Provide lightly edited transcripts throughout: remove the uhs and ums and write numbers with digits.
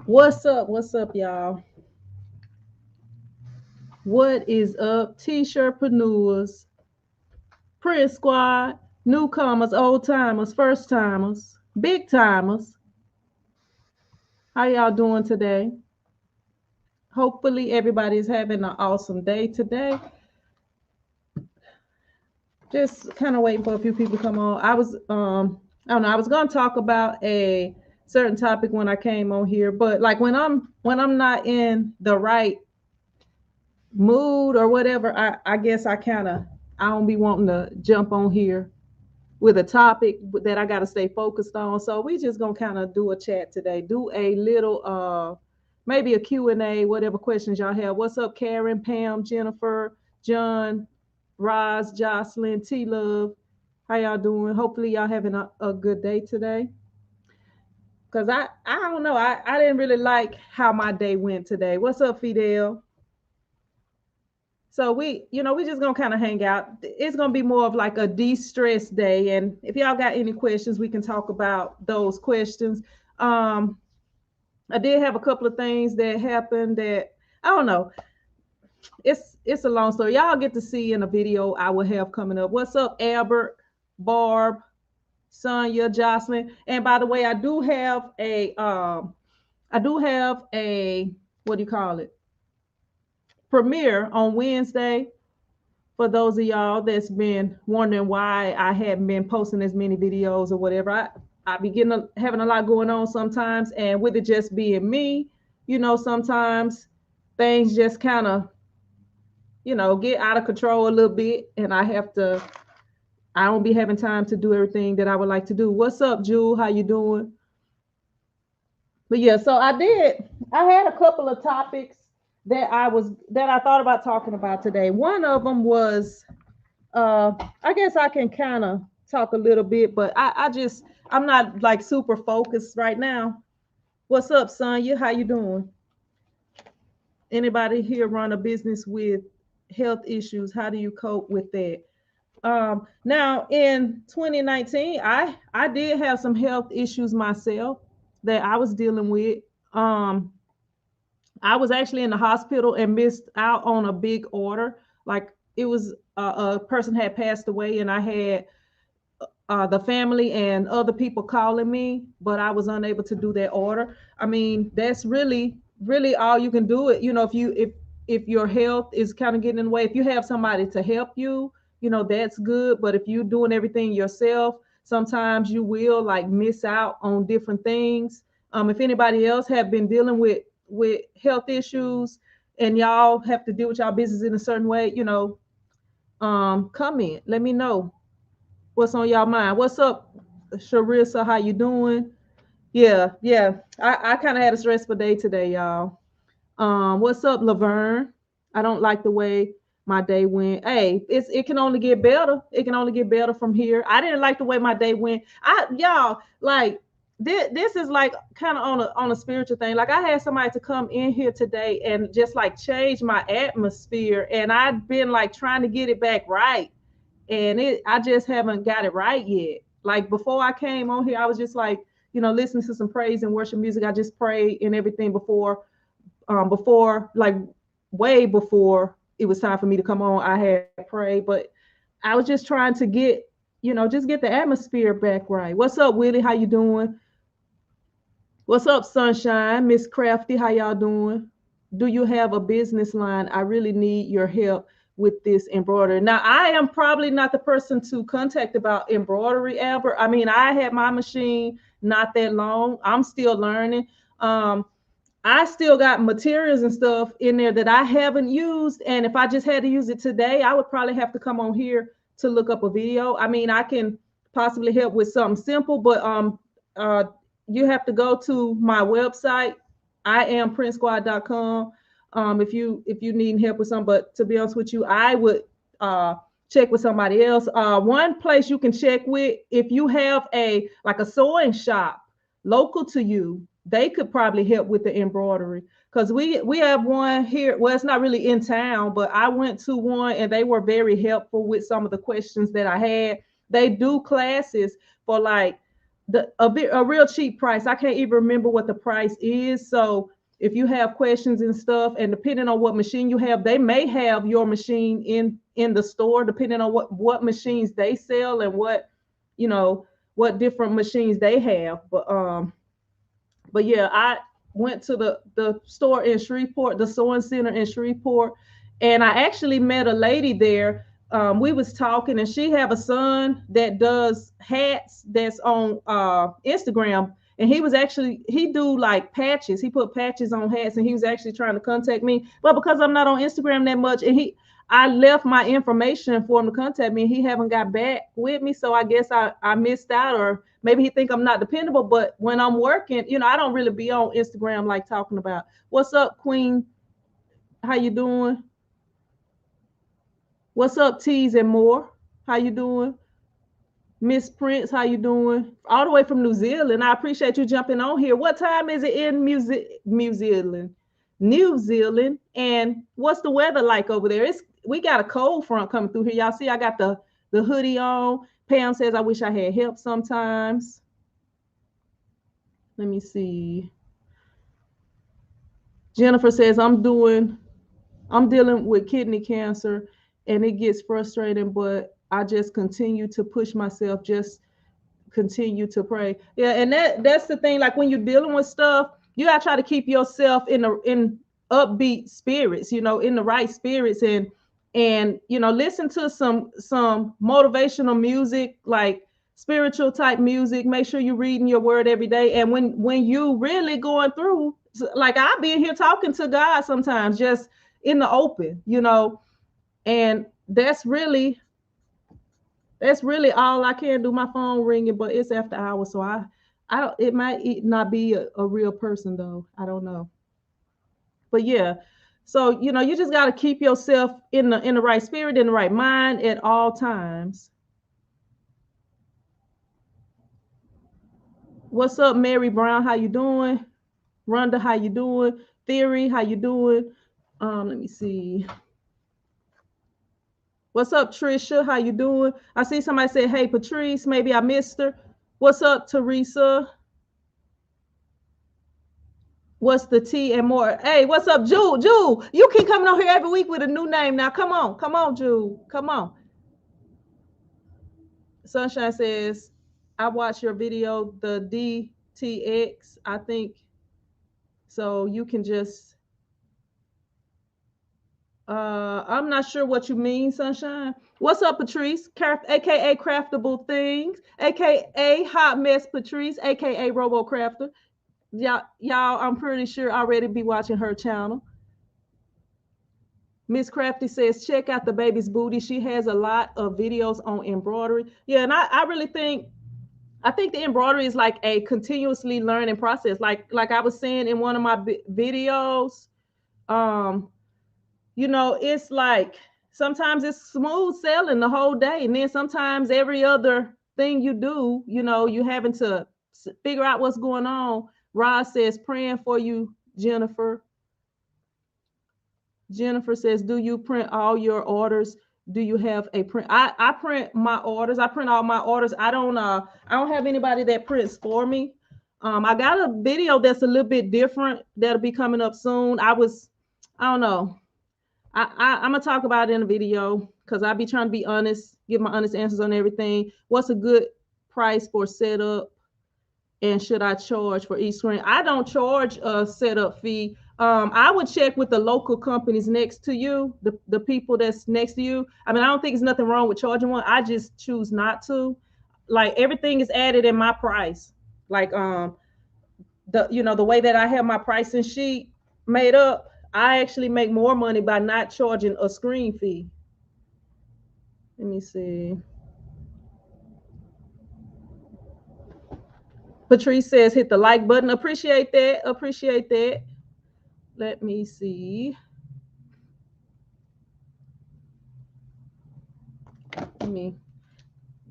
What's up? What's up, y'all? What is up, t-shirtpreneurs, print squad, newcomers, old timers, first timers, big timers? How y'all doing today? Hopefully, everybody is having an awesome day today. Just kind of waiting for a few people to come on. I don't know. I was gonna talk about a certain topic when I came on here, but like when I'm not in the right mood or whatever, I guess I don't be wanting to jump on here with a topic that I got to stay focused on. So we just gonna kind of do a chat today. Do a little maybe a Q&A, whatever questions y'all have. What's up, Karen, Pam, Jennifer, John, Roz, Jocelyn, T Love? How y'all doing? Hopefully y'all having a good day today. Cause I don't know. I didn't really like how my day went today. What's up, Fidel? So we just gonna kind of hang out. It's gonna be more of like a de-stress day. And if y'all got any questions, we can talk about those questions. Um, I did have a couple of things that happened that I don't know. It's a long story. Y'all get to see in a video I will have coming up. What's up, Albert, Barb, Sonia, Jocelyn? And by the way, I do have a what do you call it? Premiere on Wednesday for those of y'all that's been wondering why I haven't been posting as many videos or whatever. I be having a lot going on sometimes, and with it just being me, sometimes things just kind of get out of control a little bit, and I don't be having time to do everything that I would like to do. What's up, Jewel? How you doing? But yeah, so I had a couple of topics that I thought about talking about today. One of them was uh I guess I can kind of talk a little bit, but I'm not like super focused right now. What's up, Sonya? How you doing? Anybody here run a business with health issues? How do you cope with that? Now in 2019, I did have some health issues myself that I was dealing with. Um, I was actually in the hospital and missed out on a big order. Like it was a person had passed away, and I had the family and other people calling me, but I was unable to do that order. I mean, that's really all you can do. It, if your health is kind of getting in the way, if you have somebody to help you, that's good. But if you're doing everything yourself, sometimes you will like miss out on different things. If anybody else have been dealing with health issues and y'all have to deal with y'all business in a certain way, comment. Let me know what's on y'all mind. What's up, Sharissa? How you doing? Yeah, yeah. I kind of had a stressful day today, y'all. What's up, Laverne? I don't like the way my day went. Hey, it can only get better. It can only get better from here. I didn't like the way my day went. Y'all like this is like kind of on a spiritual thing. Like I had somebody to come in here today and just like change my atmosphere, and I've been like trying to get it back right, and I just haven't got it right yet. Like before I came on here, I was just like, listening to some praise and worship music. I just prayed and everything before like way before it was time for me to come on. I had prayed, but I was just trying to just get the atmosphere back right. What's up, Willie? How you doing? What's up, Sunshine? Miss Crafty, how y'all doing? Do you have a business line? I really need your help with this embroidery. Now, I am probably not the person to contact about embroidery, Albert. I mean, I had my machine not that long. I'm still learning. I still got materials and stuff in there that I haven't used. And if I just had to use it today, I would probably have to come on here to look up a video. I mean, I can possibly help with something simple, but uh, you have to go to my website, iamprintsquad.com. If you need help with something, but to be honest with you, I would check with somebody else. One place you can check with, if you have a sewing shop local to you, they could probably help with the embroidery, because we have one here. Well, it's not really in town, but I went to one and they were very helpful with some of the questions that I had. They do classes for like a real cheap price. I can't even remember what the price is. So if you have questions and stuff, and depending on what machine you have, they may have your machine in the store, depending on what machines they sell and what you know what different machines they have. But yeah, I went to the store in Shreveport, the sewing center in Shreveport, and I actually met a lady there. We was talking, and she have a son that does hats that's on Instagram, and he do like patches. He put patches on hats, and he was actually trying to contact me, but because I'm not on Instagram that much, and I left my information for him to contact me, and he haven't got back with me. So I guess I missed out, or maybe he think I'm not dependable. But when I'm working, I don't really be on Instagram like talking about what's up, Queen. How you doing? What's up, Tees and more? How you doing? Miss Prince, how you doing? All the way from New Zealand. I appreciate you jumping on here. What time is it in New Zealand? New Zealand. And what's the weather like over there? We got a cold front coming through here. Y'all see I got the hoodie on. Pam says I wish I had help sometimes. Let me see. Jennifer says I'm dealing with kidney cancer, and it gets frustrating, but I just continue to push myself, just continue to pray. Yeah, and that's the thing. Like when you're dealing with stuff, you gotta try to keep yourself in upbeat spirits, in the right spirits, and listen to some motivational music, like spiritual type music. Make sure you're reading your word every day. And when you really going through, like I be in here talking to God sometimes, just in the open, and that's really all I can do. My phone ringing, but it's after hours, so I don't. It might not be a real person though. I don't know, but yeah. So you just got to keep yourself in the right spirit, in the right mind at all times. What's up, Mary Brown? How you doing? Rhonda, how you doing? Theory, how you doing? Let me see. What's up, Trisha? How you doing? I see somebody say, "Hey, Patrice." Maybe I missed her. What's up, Teresa? What's the T and more? Hey, what's up, Jewel? Jewel, you keep coming on here every week with a new name. Now, come on, Jewel, come on. Sunshine says, "I watched your video, the DTX. I think so. You can just I'm not sure what you mean, Sunshine. What's up, Patrice? AKA Craftable Things, AKA Hot Mess Patrice, AKA Robo Crafter. Y'all, I'm pretty sure already be watching her channel. Miss Crafty says, check out the baby's booty. She has a lot of videos on embroidery. Yeah, and I really think the embroidery is like a continuously learning process. Like I was saying in one of my videos, it's like sometimes it's smooth sailing the whole day, and then sometimes every other thing you do, you having to figure out what's going on. Rod says, praying for you, Jennifer. Jennifer says, do you print all your orders? Do you have a print? I print my orders. I print all my orders. I don't have anybody that prints for me. I got a video that's a little bit different that'll be coming up soon. I don't know. I'm gonna talk about it in a video because I be trying to be honest, give my honest answers on everything. What's a good price for setup? And should I charge for each screen? I don't charge a setup fee. I would check with the local companies next to you, the people that's next to you. I mean, I don't think there's nothing wrong with charging one. I just choose not to. Like everything is added in my price. Like the way that I have my pricing sheet made up, I actually make more money by not charging a screen fee. Let me see. Patrice says, hit the like button. Appreciate that. Appreciate that. Let me see. Let me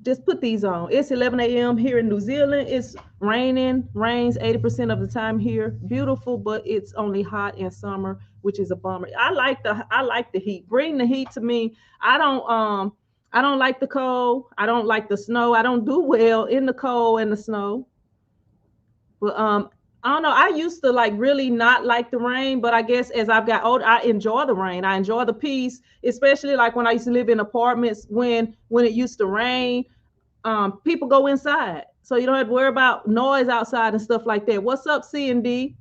just put these on. It's 11 a.m. here in New Zealand. It's rains 80% of the time here. Beautiful, but it's only hot in summer, which is a bummer. I like the heat. Bring the heat to me. I don't like the cold. I don't like the snow. I don't do well in the cold and the snow. But I don't know. I used to like really not like the rain, but I guess as I've got older, I enjoy the rain. I enjoy the peace, especially like when I used to live in apartments when it used to rain. People go inside, so you don't have to worry about noise outside and stuff like that. What's up, C and D?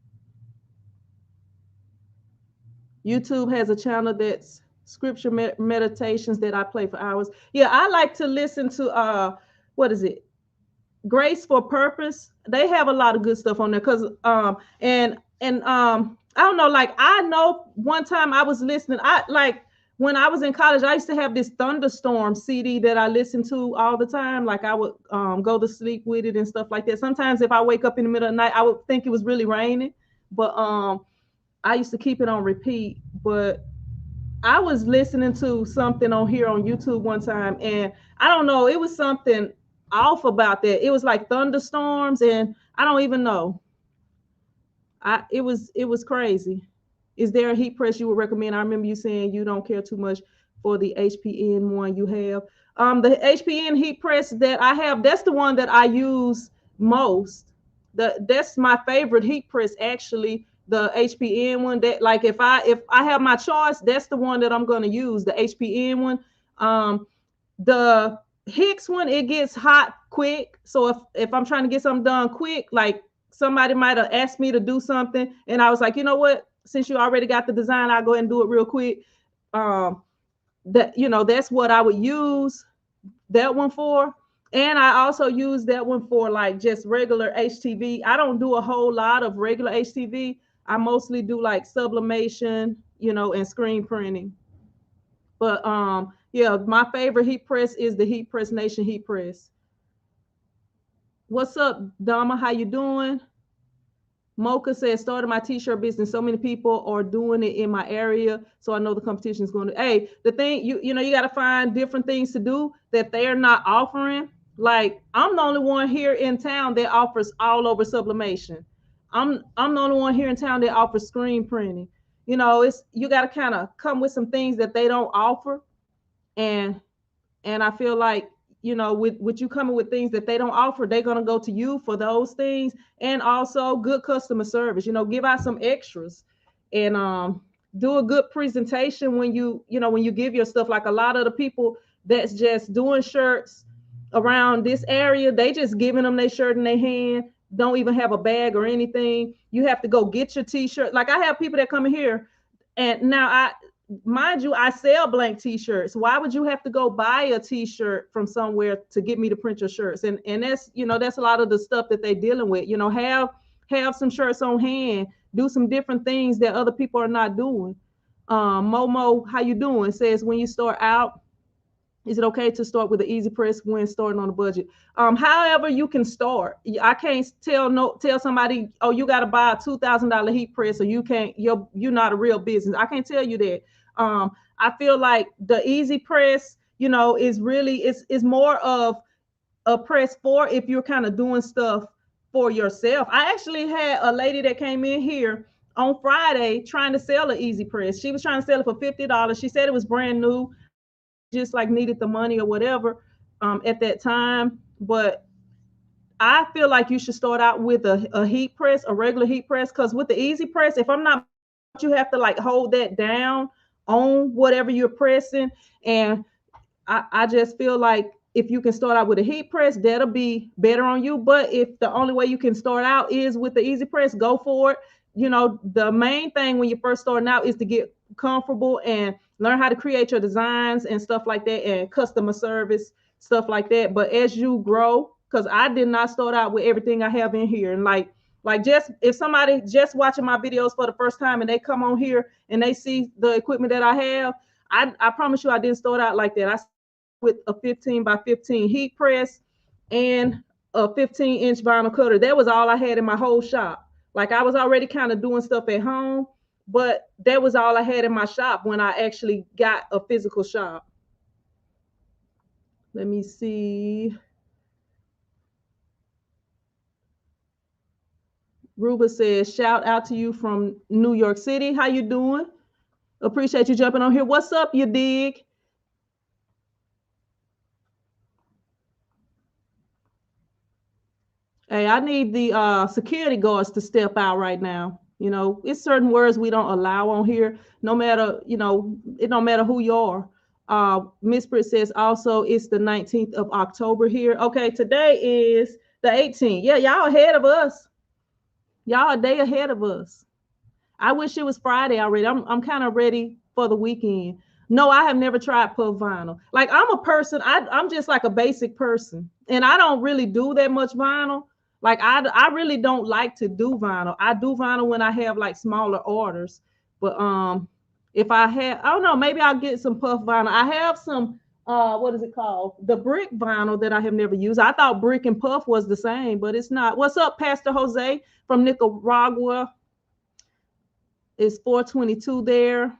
YouTube has a channel that's scripture meditations that I play for hours. Yeah, I like to listen to what is it? Grace for Purpose. They have a lot of good stuff on there because I don't know, like I know one time I was listening, I like when I was in college, I used to have this thunderstorm CD that I listened to all the time. Like I would go to sleep with it and stuff like that. Sometimes if I wake up in the middle of the night, I would think it was really raining, but I used to keep it on repeat. But I was listening to something on here on YouTube one time, and I don't know, it was something off about that. It was like thunderstorms, and I don't even know. It was crazy. Is there a heat press you would recommend? I remember you saying you don't care too much for the HPN one you have. The HPN heat press that I have, that's the one that I use most. That's my favorite heat press actually. The HPN one, that like if I have my choice, that's the one that I'm gonna use. The HPN one. The Hicks one, it gets hot quick. So if I'm trying to get something done quick, like somebody might have asked me to do something, and I was like, you know what? Since you already got the design, I'll go ahead and do it real quick. Um, that's what I would use that one for. And I also use that one for like just regular HTV. I don't do a whole lot of regular HTV. I mostly do like sublimation, and screen printing. But yeah, my favorite heat press is the Heat Press Nation heat press. What's up, Dama? How you doing? Mocha says, started my t-shirt business. So many people are doing it in my area. So I know the competition is going to, hey, the thing, you got to find different things to do that they're not offering. Like I'm the only one here in town that offers all over sublimation. I'm the only one here in town that offers screen printing. It's you got to kind of come with some things that they don't offer. And I feel like, with you coming with things that they don't offer, they're going to go to you for those things. And also good customer service, give out some extras and do a good presentation when you give your stuff. Like a lot of the people that's just doing shirts around this area, they just giving them their shirt in their hand, don't even have a bag or anything. You have to go get your t-shirt. Like I have people that come in here, and now mind you, I sell blank t-shirts. Why would you have to go buy a t-shirt from somewhere to get me to print your shirts? And that's a lot of the stuff that they're dealing with. Have some shirts on hand, do some different things that other people are not doing. Momo, how you doing? Says, when you start out, is it okay to start with an easy press when starting on a budget? However you can start. I can't tell somebody, oh, you got to buy a $2,000 heat press, or you can't. You're not a real business. I can't tell you that. I feel like the easy press, is really is more of a press for if you're kind of doing stuff for yourself. I actually had a lady that came in here on Friday trying to sell an easy press. She was trying to sell it for $50. She said it was brand new, just like needed the money or whatever at that time. But I feel like you should start out with a heat press, a regular heat press, because with the easy press, if I'm not, you have to like hold that down on whatever you're pressing. And I just feel like if you can start out with a heat press, that'll be better on you. But if the only way you can start out is with the easy press, go for it. The main thing when you're first starting out is to get comfortable and learn how to create your designs and stuff like that, and customer service, stuff like that. But as you grow, because I did not start out with everything I have in here. And like just if somebody just watching my videos for the first time and they come on here and they see the equipment that I have, I promise you I didn't start out like that. I with a 15 by 15 heat press and a 15-inch vinyl cutter. That was all I had in my whole shop. Like I was already kind of doing stuff at home, but that was all I had in my shop when I actually got a physical shop. Let me see. Ruba says, shout out to you from New York City. How you doing? Appreciate you jumping on here. What's up, you dig? Hey, I need the security guards to step out right now. You know, it's certain words we don't allow on here, no matter, you know, it don't matter who you are. Miss Britt says also it's the 19th of October here. Okay, today is the 18th. Yeah, y'all ahead of us. Y'all a day ahead of us. I wish it was Friday already. I'm kind of ready for the weekend. No, I have never tried puff vinyl. Like I'm a person, I'm just like a basic person. And I don't really do that much vinyl. Like I really don't like to do vinyl. I do vinyl when I have like smaller orders. But if I have, I don't know, maybe I'll get some puff vinyl. I have some what is it called? The brick vinyl that I have never used. I thought brick and puff was the same, but it's not. What's up, Pastor Jose from Nicaragua? It's 422 there.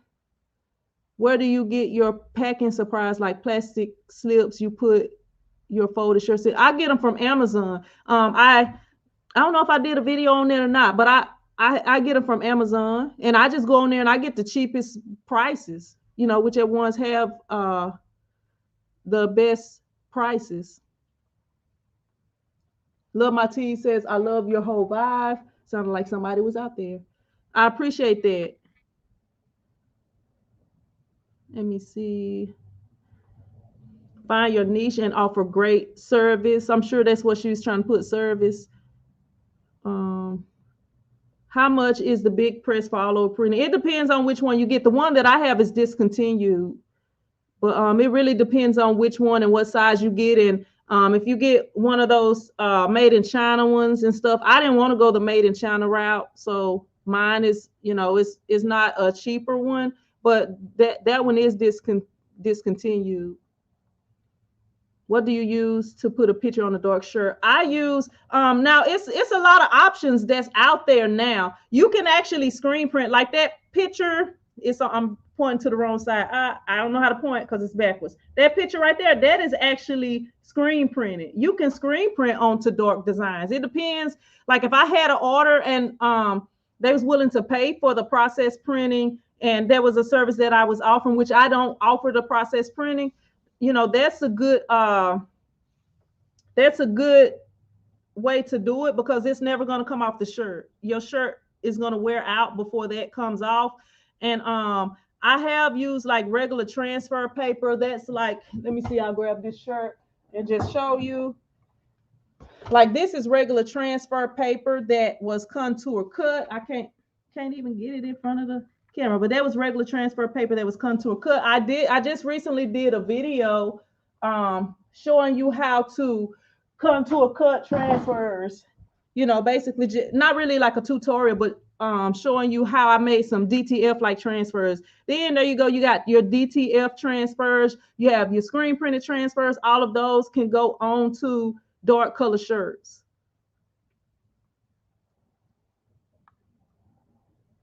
Where do you get your packing supplies like plastic slips you put your folded shirts in? I get them from Amazon. I don't know if I did a video on there or not, but I get them from Amazon, and I just go on there and I get the cheapest prices. You know, whichever ones have the best prices. Love My Tea says, I love your whole vibe. Sounded like somebody was out there. I appreciate that. Let me see. Find your niche and offer great service. I'm sure that's what she was trying to put, service. Um, how much is the big press for all over printing? It depends on which one you get. The one that I have is discontinued, but it really depends on which one and what size you get. And if you get one of those made in China ones and stuff, I didn't want to go the made in China route, so mine is, you know, it's not a cheaper one, but that one is discontinued. What do you use to put a picture on a dark shirt? I use now it's a lot of options that's out there now. You can actually screen print like that picture. I'm pointing to the wrong side. I don't know how to point because it's backwards. That picture right there, that is actually screen printed. You can screen print onto dark designs. It depends. Like if I had an order and they was willing to pay for the process printing, and there was a service that I was offering, which I don't offer the process printing, you know, that's a good way to do it, because it's never going to come off the shirt. Your shirt is going to wear out before that comes off. And I have used like regular transfer paper. That's like, let me see, I'll grab this shirt and just show you. Like this is regular transfer paper that was contour cut. I can't even get it in front of the camera, but that was regular transfer paper that was contour cut. I just recently did a video showing you how to contour cut transfers. You know, basically not really like a tutorial, but showing you how I made some DTF like transfers. Then there you go. You got your DTF transfers. You have your screen printed transfers. All of those can go on to dark color shirts.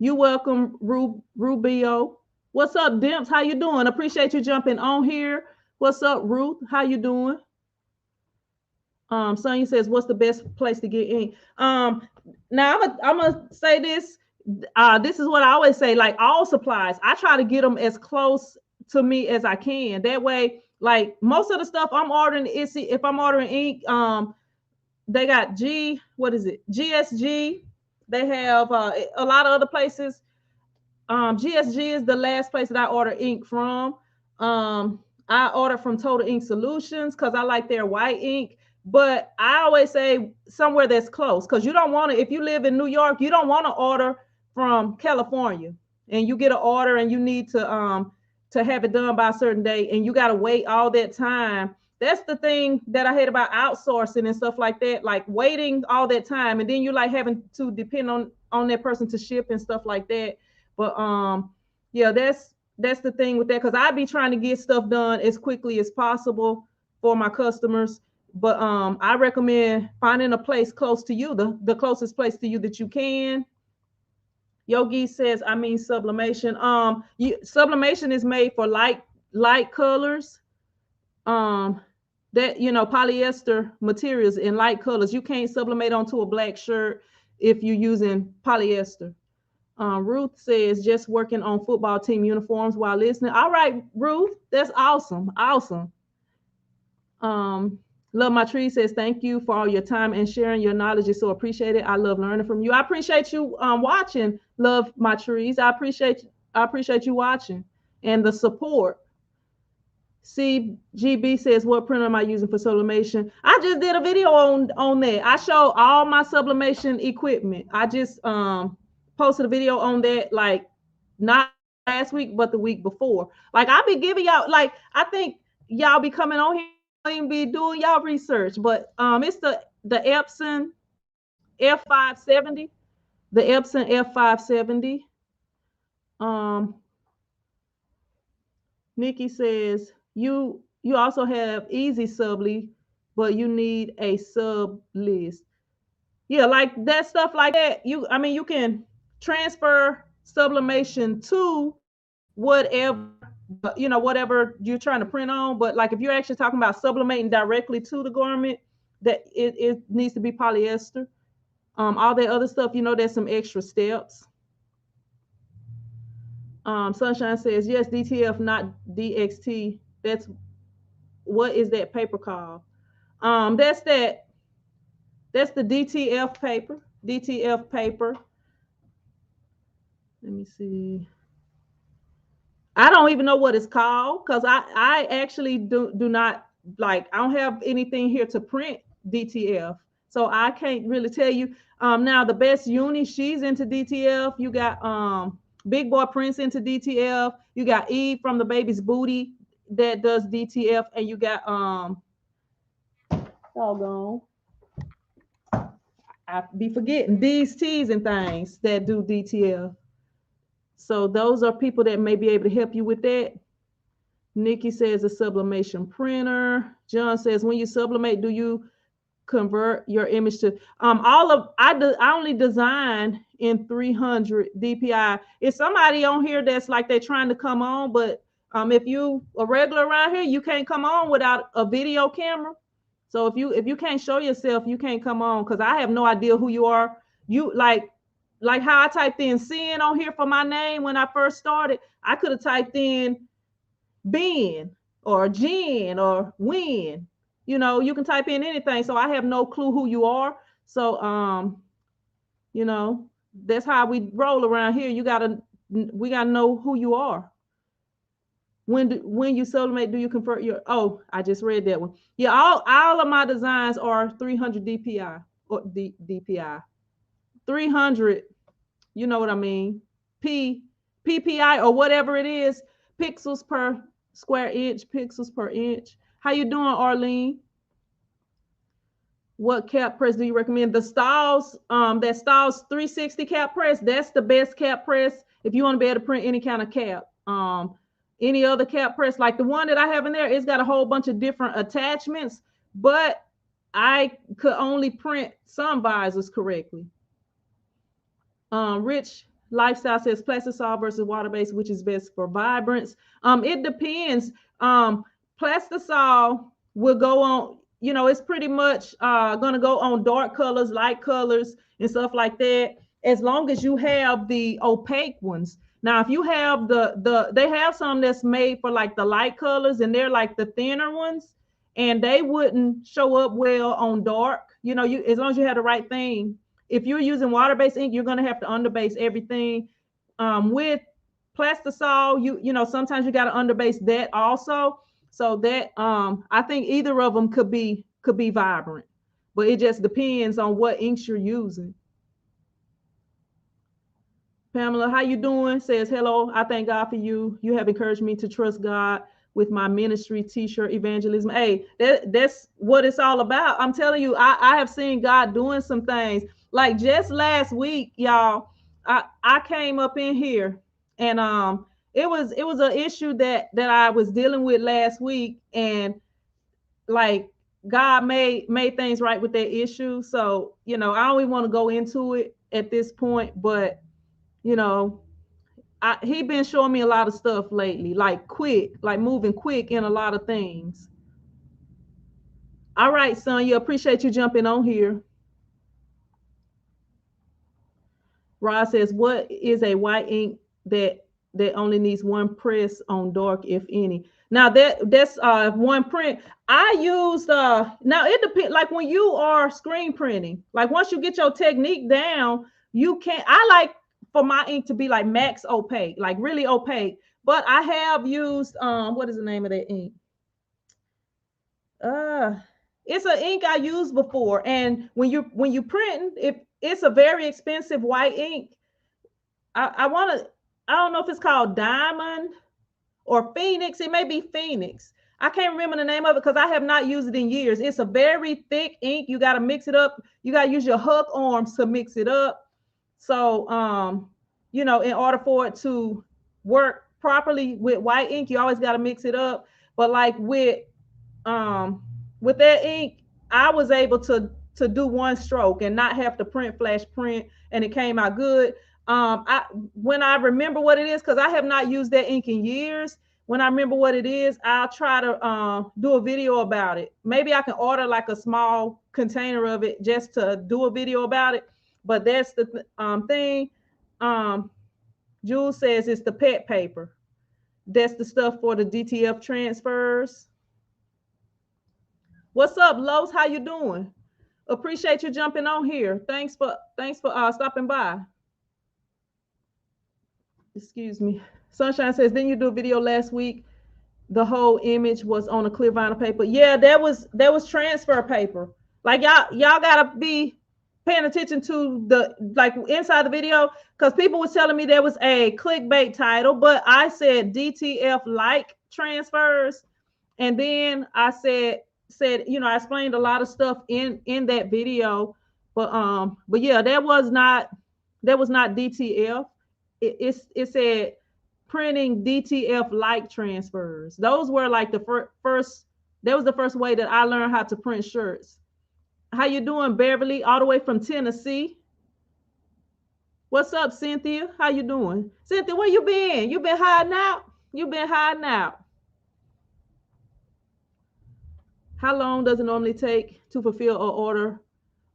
You welcome, Rubio. What's up, Dimps? How you doing? Appreciate you jumping on here. What's up, Ruth? How you doing? Sonya says, what's the best place to get ink? Now I'm gonna say this. This is what I always say, like all supplies, I try to get them as close to me as I can. That way, like most of the stuff I'm ordering, if I'm ordering ink, they got GSG. They have a lot of other places. GSG is the last place that I order ink from. I order from Total Ink Solutions because I like their white ink. But I always say somewhere that's close, because you don't want to, if you live in New York, you don't want to order from California and you get an order and you need to have it done by a certain day and you got to wait all that time. That's the thing that I hate about outsourcing and stuff like that, like waiting all that time, and then you like having to depend on that person to ship and stuff like that. But yeah, that's the thing with that, because I be trying to get stuff done as quickly as possible for my customers. But I recommend finding a place close to you, the closest place to you that you can. Yogi says, I mean sublimation. Sublimation is made for light colors. That, you know, polyester materials in light colors. You can't sublimate onto a black shirt if you're using polyester. Ruth says, just working on football team uniforms while listening. All right, Ruth, that's awesome. Awesome. Love My Tree says, thank you for all your time and sharing your knowledge. Is so appreciated. I love learning from you. I appreciate you watching. Love My Trees. I appreciate you watching and the support. CGB says, what printer am I using for sublimation? I just did a video on that. I show all my sublimation equipment. I just posted a video on that, like not last week, but the week before. Like I be giving y'all, like I think y'all be coming on here and be doing y'all research, but it's the Epson F570, the Epson F570. Um, Nikki says you also have easy subly, but you need a sub list. Yeah, like that stuff like that. You can transfer sublimation to whatever whatever you're trying to print on. But like if you're actually talking about sublimating directly to the garment, that it needs to be polyester. All that other stuff, there's some extra steps. Sunshine says, yes, DTF, not DXT. What is that paper called? That's the DTF paper. DTF paper. Let me see. I don't even know what it's called because I actually do not, like, I don't have anything here to print DTF. So I can't really tell you. Now the best uni, she's into DTF. You got Big Boy Prince into DTF. You got Eve from the Baby's Booty that does DTF, and you got doggone, I be forgetting these T's and things that do DTF. So those are people that may be able to help you with that. Nikki says a sublimation printer. John says, when you sublimate, do you convert your image to I only design in 300 DPI. If somebody on here that's like they're trying to come on, but if you a regular around here, you can't come on without a video camera. So if you can't show yourself, you can't come on because I have no idea who you are. You like how I typed in sin on here for my name when I first started. I could have typed in Ben or Jen or Win. You can type in anything. So I have no clue who you are. So that's how we roll around here. We gotta know who you are. When you sublimate, do you convert your? Oh, I just read that one. Yeah, all of my designs are 300 DPI or DPI. 300. You know what I mean? PPI or whatever it is, pixels per square inch, pixels per inch. How you doing, Arlene? What cap press do you recommend? The Styles, that Styles 360 cap press, that's the best cap press if you want to be able to print any kind of cap. Any other cap press, like the one that I have in there, it's got a whole bunch of different attachments, but I could only print some visors correctly. Rich Lifestyle says Plastisol versus water-based, which is best for Vibrance. It depends. Plastisol will go on, it's pretty much going to go on dark colors, light colors, and stuff like that, as long as you have the opaque ones. Now, if you have they have some that's made for like the light colors, and they're like the thinner ones, and they wouldn't show up well on dark. As long as you have the right thing. If you're using water-based ink, you're going to have to underbase everything. With Plastisol, sometimes you got to underbase that also. So that I think either of them could be Vibrant, but it just depends on what inks you're using. Pamela, how you doing? Says, hello, I thank God for you. You have encouraged me to trust God with my ministry, t-shirt evangelism. Hey, that's what it's all about. I'm telling you, I have seen God doing some things. Like just last week, y'all, I came up in here and it was an issue that I was dealing with last week, and like God made things right with that issue. So, I don't even want to go into it at this point, but he been showing me a lot of stuff lately, like quick, like moving quick in a lot of things. All right, Sonya, appreciate you jumping on here. Rod says, what is a white ink that that only needs one press on dark, if any. Now that's one print. I used now it depends, like when you are screen printing, like once you get your technique down, you can I like for my ink to be like max opaque, like really opaque. But I have used what is the name of that ink? Uh it's an ink I used before. And when you print, if it's a very expensive white ink, I want to, I don't know if it's called Diamond or Phoenix. It may be Phoenix. I can't remember the name of it because I have not used it in years. It's a very thick ink. You got to mix it up. You got to use your hook arms to mix it up. So, you know, in order for it to work properly with white ink, you always got to mix it up. But like um, with that ink, I was able to do one stroke and not have to print flash print, and it came out good. I when I remember what it is, because I have not used that ink in years. When I remember what it is, I'll try to do a video about it. Maybe I can order like a small container of it just to do a video about it. But that's the thing. Um, Jules says it's the pet paper. That's the stuff for the DTF transfers. What's up, Los? How you doing? Appreciate you jumping on here. Thanks for stopping by. Excuse me. Sunshine says, didn't you do a video last week? The whole image was on a clear vinyl paper. Yeah, that was transfer paper. Like y'all gotta be paying attention to the like inside the video, because people was telling me there was a clickbait title, but I said DTF like transfers, and then I said you know, I explained a lot of stuff in that video, but yeah, that was not DTF. It said printing DTF like transfers. Those were like the first. That was the first way that I learned how to print shirts. How you doing, Beverly? All the way from Tennessee. What's up, Cynthia? How you doing, Cynthia? Where you been? You been hiding out? You been hiding out? How long does it normally take to fulfill an order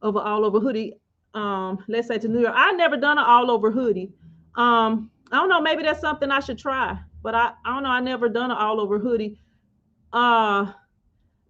of an all over hoodie? Let's say to New York. I've never done an all over hoodie. I don't know, maybe that's something I should try, but I don't know. I never done an all over hoodie. Uh,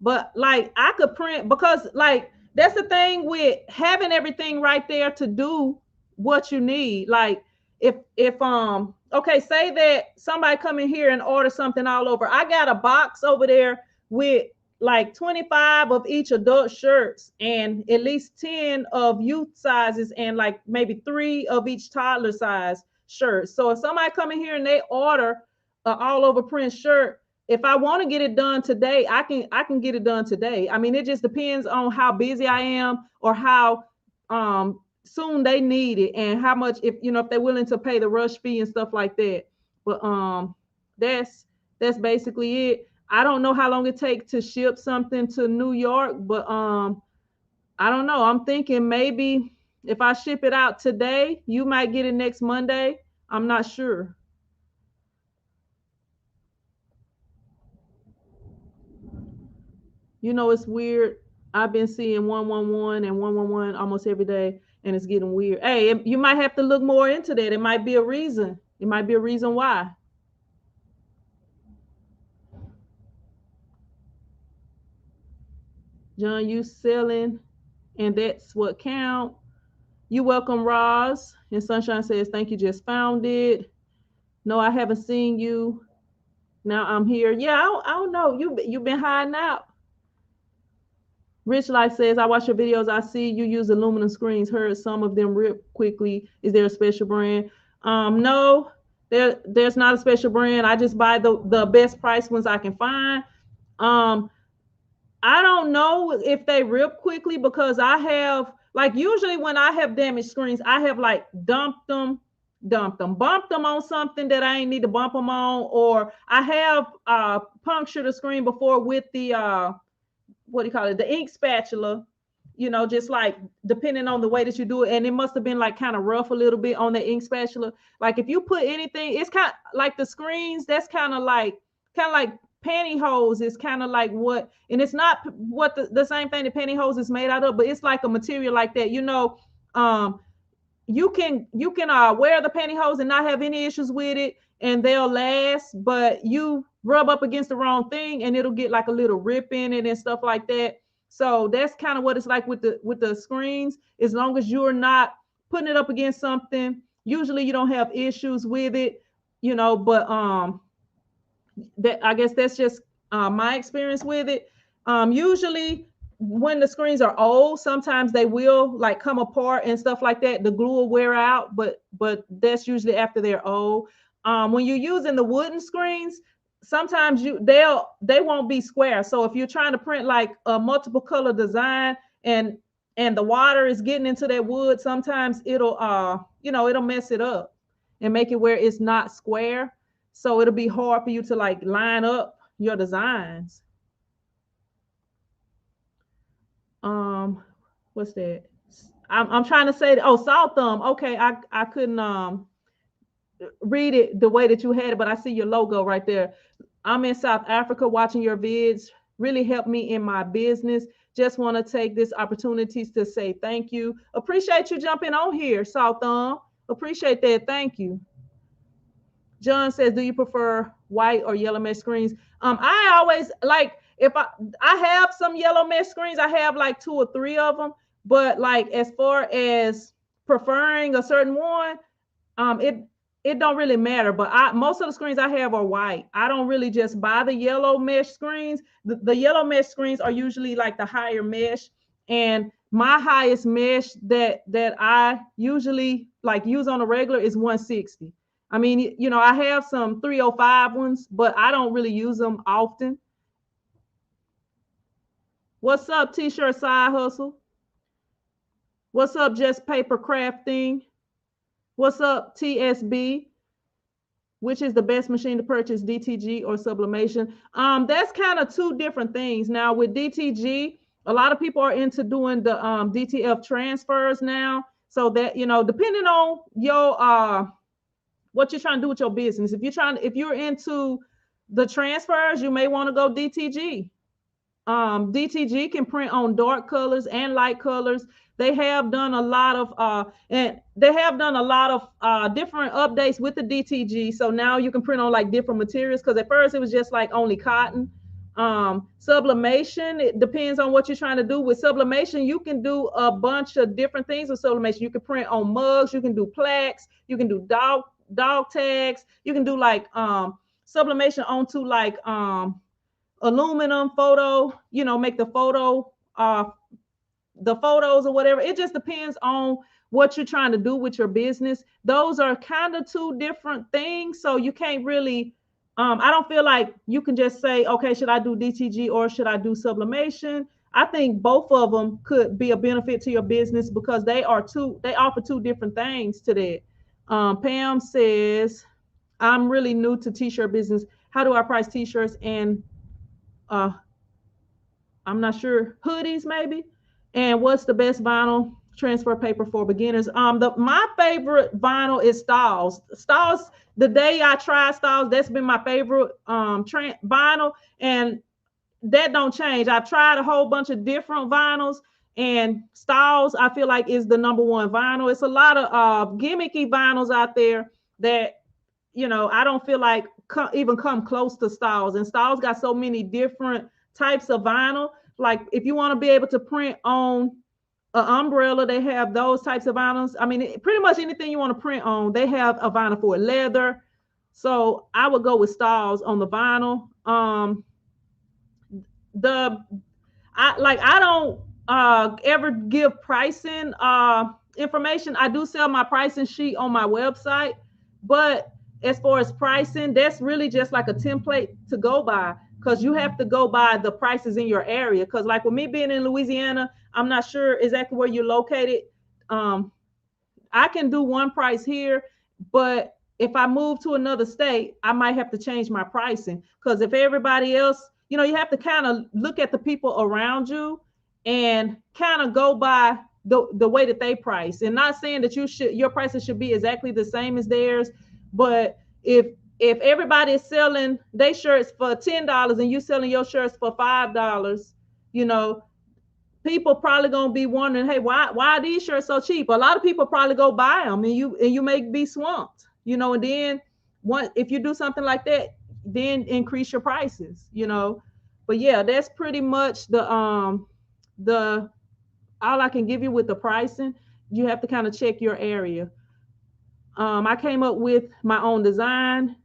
but like I could print, because like that's the thing with having everything right there to do what you need. Like if okay, say that somebody come in here and order something all over. I got a box over there with like 25 of each adult shirts and at least 10 of youth sizes and like maybe 3 of each toddler size shirt. So if somebody come in here and they order an all over print shirt, if I want to get it done today, I can get it done today. I mean, it just depends on how busy I am or how soon they need it and how much, if you know, if they're willing to pay the rush fee and stuff like that. But that's basically it. I don't know how long it takes to ship something to New York, but I don't know. I'm thinking maybe if I ship it out today, you might get it next Monday. I'm not sure. You know, it's weird. I've been seeing 111 and 111 almost every day, and it's getting weird. Hey, you might have to look more into that. It might be a reason. It might be a reason why. John, you selling, and that's what count. You welcome, Roz. And Sunshine says, thank you, just found it. No, I haven't seen you. Now I'm here. Yeah, I don't know. You've been hiding out. Rich Life says, I watch your videos. I see you use aluminum screens. Heard some of them rip quickly. Is there a special brand? No, there's not a special brand. I just buy the best price ones I can find. Um, I don't know if they rip quickly, because I have, like, usually when I have damaged screens, I have like bumped them on something that I ain't need to bump them on, or I have punctured a screen before with the what do you call it, the ink spatula, you know, just like depending on the way that you do it, and it must have been like kind of rough a little bit on the ink spatula. Like if you put anything, it's kind of like the screens, that's kind of like pantyhose is kind of like what, and it's not what the same thing that pantyhose is made out of, but it's like a material like that, you know. um you can wear the pantyhose and not have any issues with it, and they'll last. But you rub up against the wrong thing and it'll get like a little rip in it and stuff like that. So that's kind of what it's like with the screens. As long as you're not putting it up against something, usually you don't have issues with it, but that, I guess that's just my experience with it. Usually when the screens are old, sometimes they will like come apart and stuff like that. The glue will wear out, but that's usually after they're old. When you're using the wooden screens, sometimes they won't be square. So if you're trying to print like a multiple color design and the water is getting into that wood, sometimes it'll mess it up and make it where it's not square. So it'll be hard for you to like line up your designs. Um, what's that? I'm trying to say, oh, salt thumb. Okay, I couldn't read it the way that you had it, but I see your logo right there. I'm in South Africa watching your vids. Really helped me in my business. Just want to take this opportunity to say thank you. Appreciate you jumping on here, Salt Thumb. Appreciate that. Thank you. John says, do you prefer white or yellow mesh screens? I always like, if I have some yellow mesh screens, I have like 2 or 3 of them, but like as far as preferring a certain one, it don't really matter. But most of the screens I have are white. I don't really just buy the yellow mesh screens. The yellow mesh screens are usually like the higher mesh, and my highest mesh that I usually like use on a regular is 160. I mean, I have some 305 ones, but I don't really use them often. What's up, T-shirt side hustle? What's up, just paper crafting? What's up, TSB? Which is the best machine to purchase, DTG or Sublimation? That's kind of 2 different things. Now with DTG, a lot of people are into doing the DTF transfers now. So that, depending on your what you're trying to do with your business. If you're into the transfers, you may want to go DTG. DTG can print on dark colors and light colors. They have done a lot of different updates with the DTG. So now you can print on like different materials, because at first it was just like only cotton. Sublimation, it depends on what you're trying to do. With sublimation, you can do a bunch of different things with sublimation. You can print on mugs, you can do plaques, you can do dog tags, you can do like sublimation onto like aluminum photo, make the photos or whatever. It just depends on what you're trying to do with your business. Those are kind of 2 different things. So you can't really, I don't feel like you can just say, okay, should I do DTG or should I do sublimation? I think both of them could be a benefit to your business, because they offer 2 different things to that. Pam says, I'm really new to t-shirt business. How do I price t-shirts and I'm not sure, hoodies maybe? And what's the best vinyl transfer paper for beginners? My favorite vinyl is Styles. Styles, the day I tried Styles, that's been my favorite vinyl, and that don't change. I've tried a whole bunch of different vinyls, and Styles I feel like is the number 1 vinyl. It's a lot of gimmicky vinyls out there that I don't feel like even come close to Styles. And Styles got so many different types of vinyl. Like if you want to be able to print on an umbrella, they have those types of vinyls. I mean, pretty much anything you want to print on, they have a vinyl for it. Leather. So I would go with Styles on the vinyl. I don't ever give pricing information. I do sell my pricing sheet on my website, but as far as pricing, that's really just like a template to go by, because you have to go by the prices in your area. Because like with me being in Louisiana, I'm not sure exactly where you're located. I can do one price here, but if I move to another state, I might have to change my pricing, because if everybody else, you have to kind of look at the people around you and kind of go by the way that they price. And not saying that your prices should be exactly the same as theirs, but if everybody is selling their shirts for $10 and you selling your shirts for $5, people probably gonna be wondering, hey, why are these shirts so cheap? A lot of people probably go buy them, and you may be swamped, and then if you do something like that, then increase your prices, But yeah, that's pretty much the all I can give you with the pricing. You have to kind of check your area. I came up with my own design.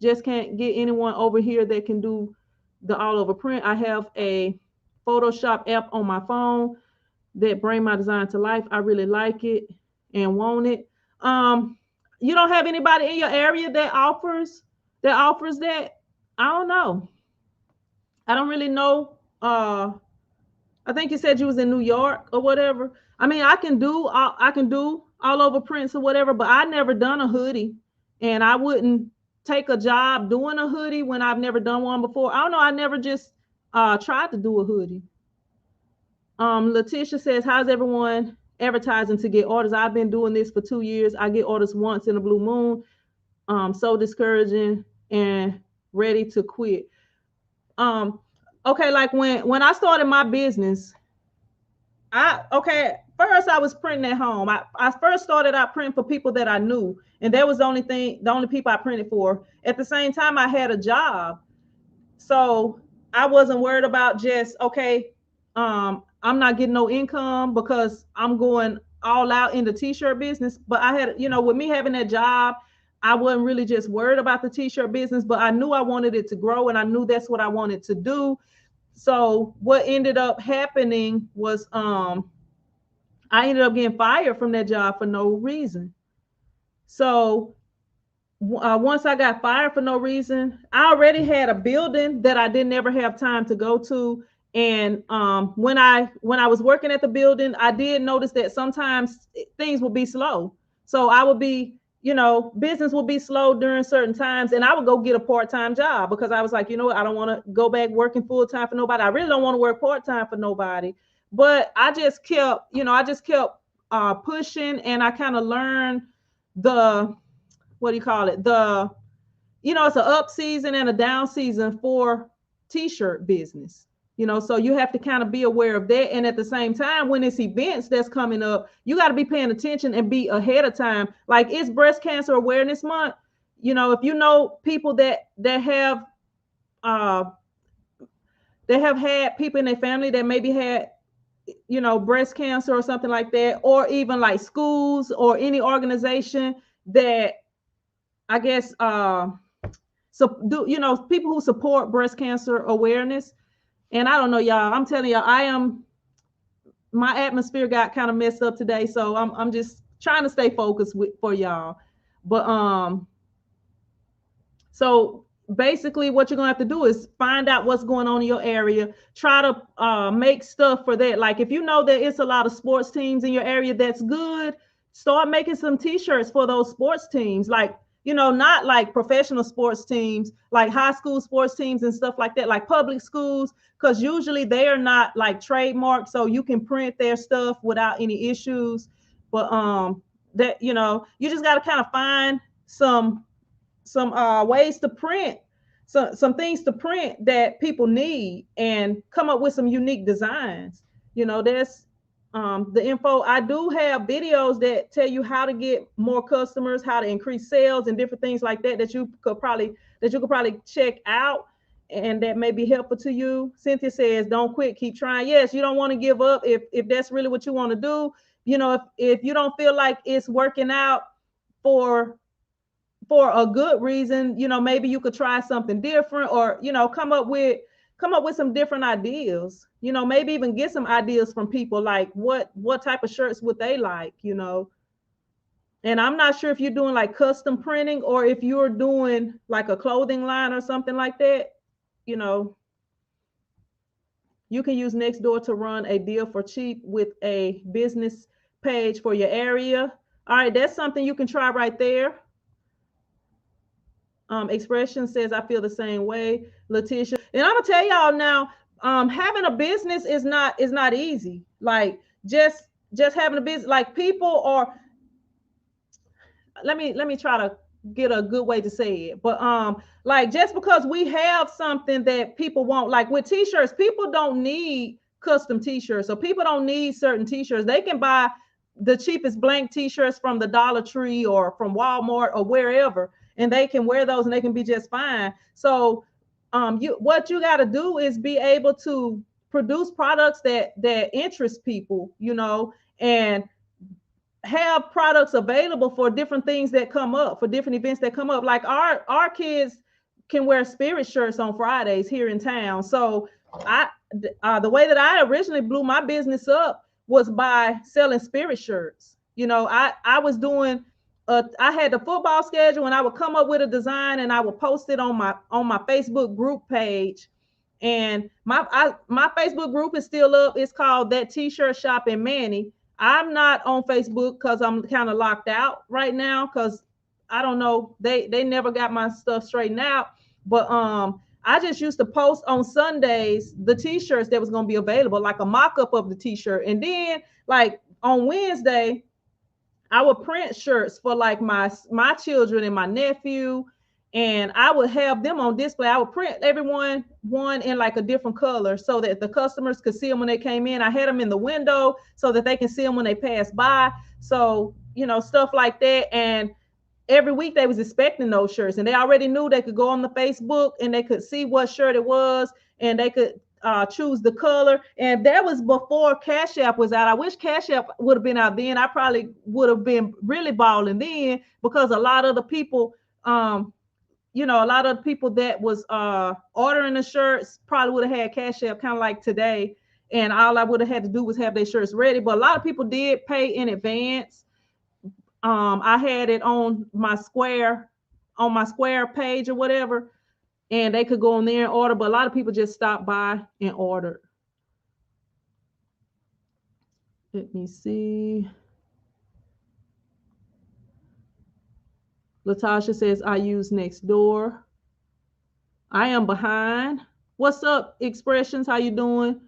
Just can't get anyone over here that can do the all over print. I have a Photoshop app on my phone that bring my design to life. I really like it and want it. You don't have anybody in your area that offers that? I don't know. I don't really know. I think you said you was in New York or whatever. I mean, I can do all over prints or whatever, but I never done a hoodie, and I wouldn't take a job doing a hoodie when I've never done one before. I don't know. I never just tried to do a hoodie. Letitia says, how's everyone advertising to get orders? I've been doing this for 2 years. I get orders once in a blue moon. So discouraging and ready to quit. Okay, like when I started my business, first I was printing at home. I first started out printing for people that I knew, and that was the only people I printed for. At the same time, I had a job. So I wasn't worried about just, okay, I'm not getting no income because I'm going all out in the t-shirt business. But I had, with me having that job, I wasn't really just worried about the t-shirt business, but I knew I wanted it to grow, and I knew that's what I wanted to do. So what ended up happening was I ended up getting fired from that job for no reason. So once I got fired for no reason, I already had a building that I didn't ever have time to go to. And when I was working at the building, I did notice that sometimes things would be slow. So I would be, business would be slow during certain times, and I would go get a part-time job because I was like, what, I don't want to go back working full-time for nobody. I really don't want to work part-time for nobody. But I just kept, pushing, and I kind of learned the, what do you call it? It's an up season and a down season for t-shirt business. So you have to kind of be aware of that. And at the same time, when it's events that's coming up, you got to be paying attention and be ahead of time. Like, it's Breast Cancer Awareness Month. If you know people that have had people in their family that maybe had, breast cancer or something like that, or even like schools or any organization that, I guess, people who support breast cancer awareness. And I don't know, y'all, I'm telling y'all, my atmosphere got kind of messed up today. So I'm just trying to stay focused for y'all. But, so basically what you're going to have to do is find out what's going on in your area. Try to make stuff for that. Like, if you know that it's a lot of sports teams in your area, that's good. Start making some t-shirts for those sports teams. Like, not like professional sports teams, like high school sports teams and stuff like that, like public schools, because usually they are not like trademarked, so you can print their stuff without any issues. But that you just got to kind of find some ways to print, some things to print that people need, and come up with some unique designs. There's the info. I do have videos that tell you how to get more customers, how to increase sales, and different things like that that you could probably check out, and that may be helpful to you. Cynthia says, don't quit, keep trying. Yes, you don't want to give up if that's really what you want to do. If you don't feel like it's working out for a good reason, maybe you could try something different, or come up with some different ideas. Maybe even get some ideas from people, like what type of shirts would they like. And I'm not sure if you're doing like custom printing, or if you're doing like a clothing line or something like that. You can use Nextdoor to run a deal for cheap with a business page for your area. All right, that's something you can try right there. Expression says, I feel the same way. Letitia, and I'm gonna tell y'all now, having a business is not easy. Like, just having a business, like, people are, let me try to get a good way to say it. But like, just because we have something that people want, like with t-shirts, people don't need custom t-shirts. So people don't need certain t-shirts. They can buy the cheapest blank t-shirts from the Dollar Tree or from Walmart or wherever, and they can wear those and they can be just fine. So what you got to do is be able to produce products that interest people, and have products available for different things that come up, for different events that come up. Like our kids can wear spirit shirts on Fridays here in town. So the way that I originally blew my business up was by selling spirit shirts. I was doing I had the football schedule, and I would come up with a design and I would post it on my Facebook group page. And my Facebook group is still up. It's called That T-Shirt Shop in Manny. I'm not on Facebook because I'm kind of locked out right now, because I don't know, they never got my stuff straightened out. But I just used to post on Sundays the t-shirts that was going to be available, like a mock-up of the t-shirt. And then like on Wednesday, I would print shirts for like my children and my nephew, and I would have them on display. I would print everyone one in like a different color so that the customers could see them when they came in. I had them in the window so that they can see them when they pass by. So, stuff like that. And every week they was expecting those shirts, and they already knew they could go on the Facebook and they could see what shirt it was, and they could choose the color. And that was before Cash App was out. I wish Cash App would have been out then. I probably would have been really balling then, because a lot of the people, a lot of the people that was ordering the shirts probably would have had Cash App, kind of like today. And all I would have had to do was have their shirts ready. But a lot of people did pay in advance. I had it on my Square page or whatever, and they could go on there and order. But a lot of people just stopped by and ordered. Let me see. Latasha says, I use Nextdoor. I am behind. What's up, Expressions? How you doing?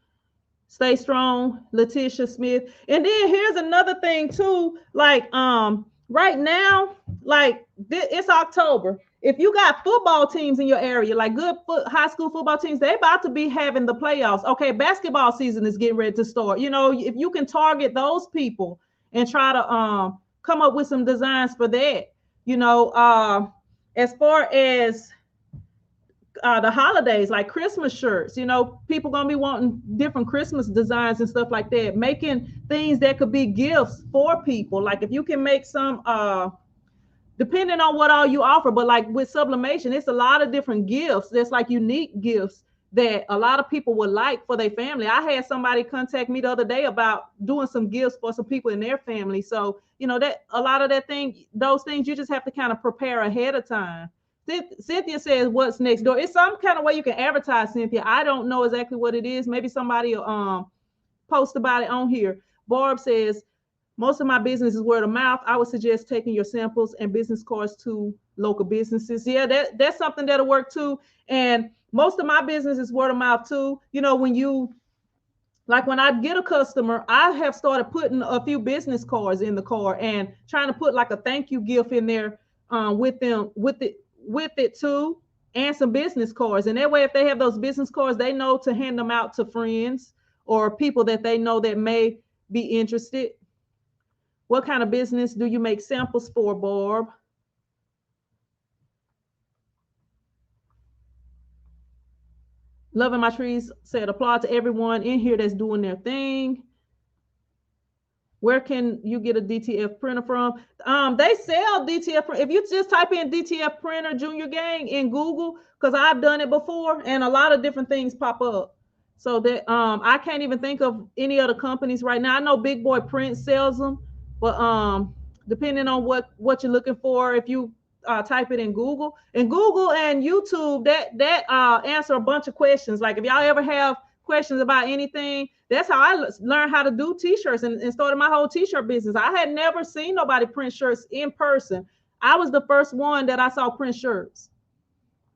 Stay strong, Letitia Smith. And then here's another thing too. Like right now, like it's October. If you got football teams in your area, like good high school football teams, they about to be having the playoffs. Okay, basketball season is getting ready to start. If you can target those people and try to come up with some designs for that. As far as the holidays, like Christmas shirts, people gonna be wanting different Christmas designs and stuff like that, making things that could be gifts for people. Like if you can make some depending on what all you offer, but like with Sublimation, it's a lot of different gifts that's like unique gifts that a lot of people would like for their family. I had somebody contact me the other day about doing some gifts for some people in their family. So that a lot of those things you just have to kind of prepare ahead of time. Cynthia says, what's next door? It's some kind of way you can advertise, Cynthia. I don't know exactly what it is. Maybe somebody will post about it on here. Barb says, most of my business is word of mouth. I would suggest taking your samples and business cards to local businesses. Yeah, that's something that'll work too. And most of my business is word of mouth too. When I get a customer, I have started putting a few business cards in the car and trying to put like a thank you gift in there with it too, and some business cards. And that way, if they have those business cards, they know to hand them out to friends or people that they know that may be interested. What kind of business do you make samples for, Barb? Loving My Trees said, applaud to everyone in here that's doing their thing. Where can you get a Dtf printer from? They sell Dtf printer. If you just type in Dtf Printer Junior Gang in Google, because I've done it before, and a lot of different things pop up. So that I can't even think of any other companies right now. I know Big Boy Print sells them, but depending on what you're looking for, if you type it in Google and YouTube, that answer a bunch of questions. Like if y'all ever have questions about anything, that's how I learned how to do t-shirts and started my whole t-shirt business. I had never seen nobody print shirts in person. I was the first one that I saw print shirts.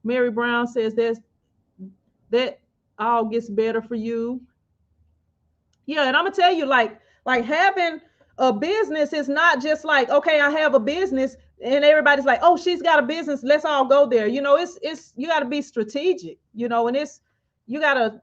Mary Brown says that all gets better for you. Yeah, and I'm gonna tell you, like having a business is not just like, okay, I have a business and everybody's like, oh, she's got a business, let's all go there. It's you got to be strategic, and it's you gotta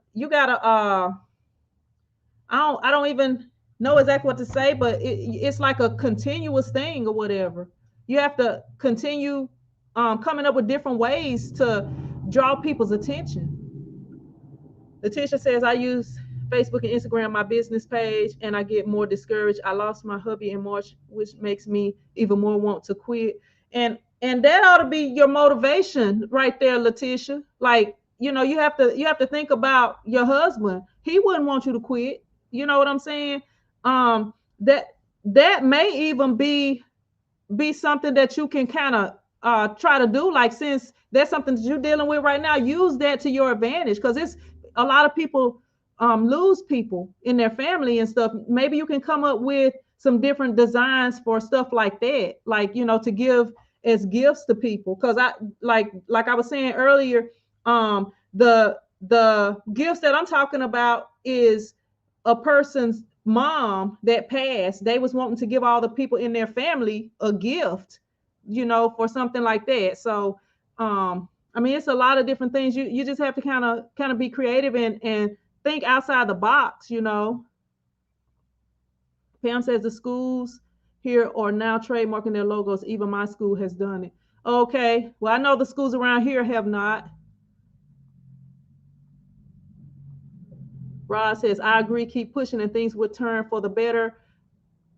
I don't even know exactly what to say, but it's like a continuous thing or whatever. You have to continue coming up with different ways to draw people's attention. Letitia says, I use Facebook and Instagram, my business page, and I get more discouraged. I lost my hubby in March, which makes me even more want to quit. And that ought to be your motivation right there, Letitia. Like, you have to think about your husband. He wouldn't want you to quit. You know what I'm saying? Um, that that may even be something that you can kind of try to do. Like, since that's something that you're dealing with right now, use that to your advantage, because it's a lot of people lose people in their family and stuff. Maybe you can come up with some different designs for stuff like that, like, to give as gifts to people. Because I was saying earlier, the gifts that I'm talking about is a person's mom that passed. They was wanting to give all the people in their family a gift, for something like that. So I mean, it's a lot of different things. You just have to kind of be creative and think outside the box. Pam says the schools here are now trademarking their logos. Even my school has done it. Okay, well, I know the schools around here have not. Rod says, I agree, keep pushing and things would turn for the better.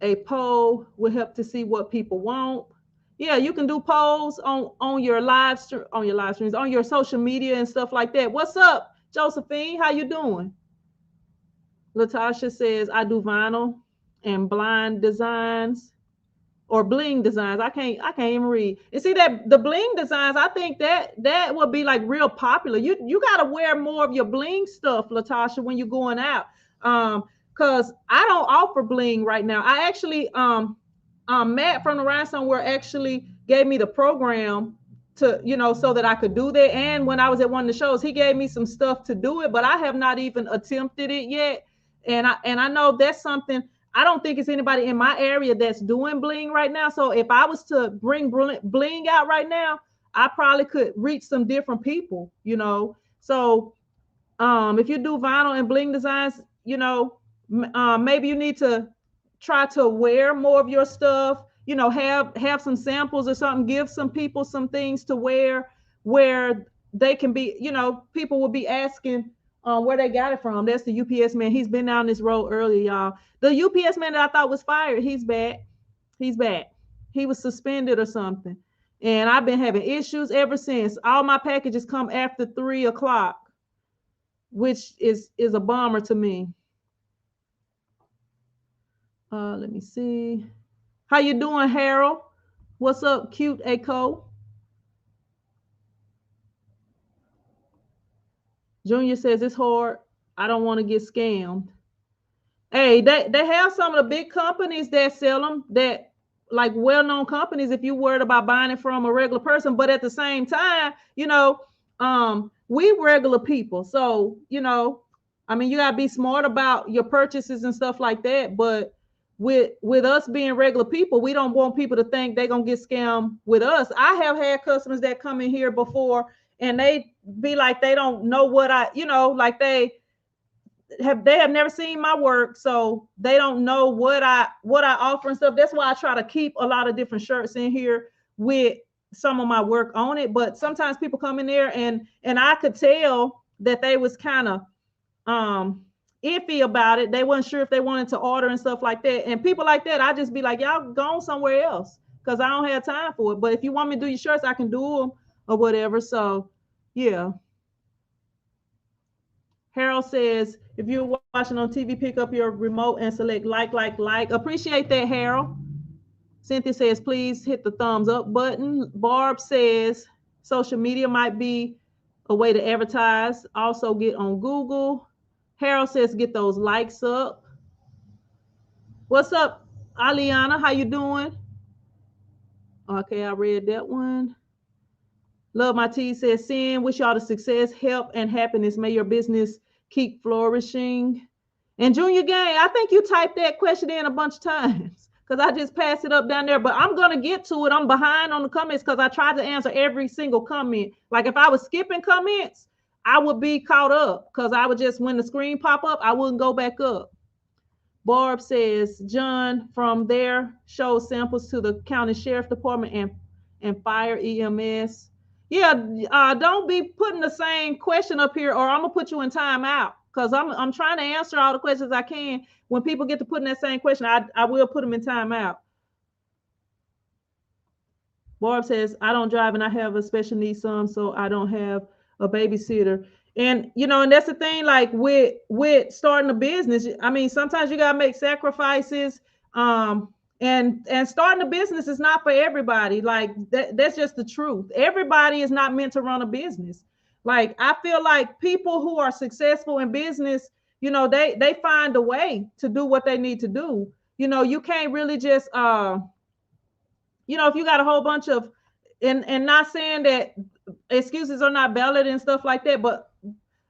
A poll will help to see what people want. Yeah, you can do polls on your live streams, on your social media and stuff like that. What's up, Josephine? How you doing? Latasha says, I do vinyl and blind designs or bling designs. I can't even read. You see that the bling designs, I think that would be like real popular. You gotta wear more of your bling stuff, Latasha, when you're going out. Because I don't offer bling right now. I actually Matt from the Rhine Somewhere actually gave me the program to, so that I could do that. And when I was at one of the shows, he gave me some stuff to do it, but I have not even attempted it yet. And I know that's something. I don't think it's anybody in my area that's doing bling right now. So if I was to bring bling out right now, I probably could reach some different people. So if you do vinyl and bling designs, maybe you need to try to wear more of your stuff. Have some samples or something. Give some people some things to wear where they can be. People will be asking where they got it from. That's the UPS man. He's been down this road earlier, y'all. The UPS man that I thought was fired, he's back. He's back. He was suspended or something, and I've been having issues ever since. All my packages come after 3 o'clock, which is a bummer to me. Let me see. How you doing, Harold? What's up, cute Echo? Junior says it's hard. I don't want to get scammed. Hey, they have some of the big companies that sell them, that like well-known companies, if you worried about buying it from a regular person. But at the same time, we regular people. So, I mean, you gotta be smart about your purchases and stuff like that. But with us being regular people, we don't want people to think they're gonna get scammed with us. I have had customers that come in here before and they be like, they don't know what like they have never seen my work, so they don't know what I offer and stuff. That's why I try to keep a lot of different shirts in here with some of my work on it. But sometimes people come in there and I could tell that they was kind of iffy about it. They weren't sure if they wanted to order and stuff like that. And people like that, I just be like, y'all go somewhere else, because I don't have time for it. But if you want me to do your shirts, I can do them or whatever. So yeah. Harold says, if you're watching on TV, pick up your remote and select like. Appreciate that, Harold. Cynthia says, please hit the thumbs up button. Barb says, social media might be a way to advertise. Also get on Google. Harold says, get those likes up. What's up, Aliana? How you doing? Okay, I read that one. Love My Tea says, Sin, wish y'all the success, help, and happiness. May your business keep flourishing. And Junior Gang, I think you typed that question in a bunch of times, because I just passed it up down there. But I'm going to get to it. I'm behind on the comments because I tried to answer every single comment. Like if I was skipping comments, I would be caught up, because I would just, when the screen pop up, I wouldn't go back up. Barb says, John from there shows samples to the county sheriff department and fire EMS. Yeah, don't be putting the same question up here, or I'm gonna put you in timeout because I'm trying to answer all the questions I can. When people get to putting that same question, I will put them in timeout. Barb says, I don't drive and I have a special needs son, so I don't have a babysitter. And and that's the thing, like with starting a business. I mean, sometimes you gotta make sacrifices. And starting a business is not for everybody. Like that's just the truth. Everybody is not meant to run a business. Like I feel like people who are successful in business, they find a way to do what they need to do. You can't really just if you got a whole bunch of, and not saying that excuses are not valid and stuff like that, but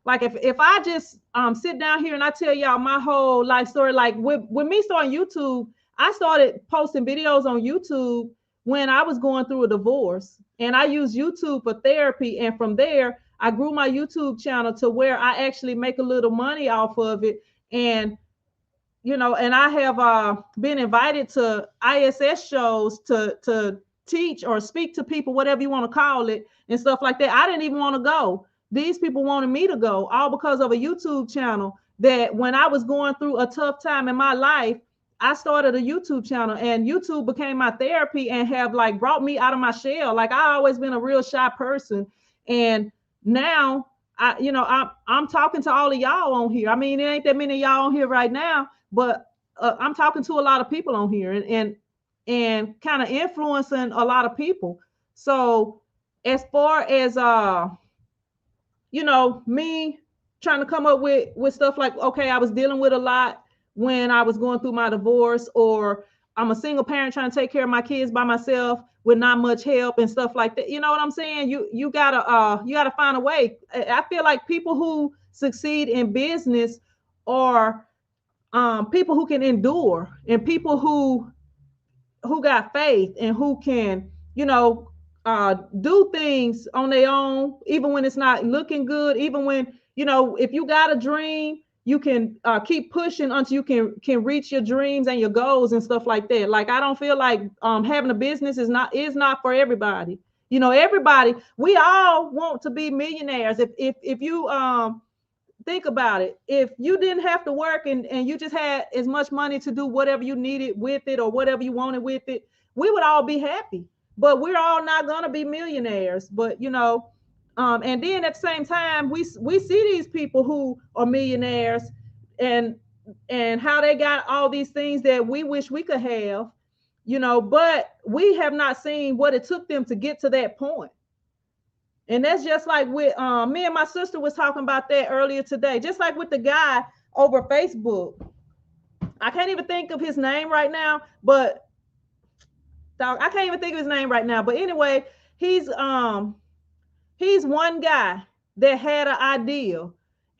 like if I just sit down here and I tell y'all my whole life story, like with me starting YouTube, I started posting videos on YouTube when I was going through a divorce, and I used YouTube for therapy, and from there I grew my YouTube channel to where I actually make a little money off of it. And I have been invited to ISS shows to teach or speak to people, whatever you want to call it, and stuff like that. I didn't even want to go. These people wanted me to go, all because of a YouTube channel that when I was going through a tough time in my life, I started a YouTube channel, and YouTube became my therapy and have like brought me out of my shell. Like I always been a real shy person. And now I'm talking to all of y'all on here. I mean, it ain't that many of y'all on here right now, but I'm talking to a lot of people on here and kind of influencing a lot of people. So as far as me trying to come up with stuff like, okay, I was dealing with a lot when I was going through my divorce, or I'm a single parent trying to take care of my kids by myself with not much help and stuff like that. You know what I'm saying? You gotta find a way. I feel like people who succeed in business are people who can endure, and people who got faith, and who can do things on their own, even when it's not looking good, even when if you got a dream, you can keep pushing until you can reach your dreams and your goals and stuff like that. Like I don't feel like having a business is not for everybody. Everybody, we all want to be millionaires. If you think about it, if you didn't have to work and you just had as much money to do whatever you needed with it or whatever you wanted with it, we would all be happy. But we're all not going to be millionaires. But and then at the same time, we see these people who are millionaires, and how they got all these things that we wish we could have, but we have not seen what it took them to get to that point. And that's just like with me and my sister was talking about that earlier today. Just like with the guy over Facebook. I can't even think of his name right now, but I can't even think of his name right now. But anyway, he's one guy that had an idea,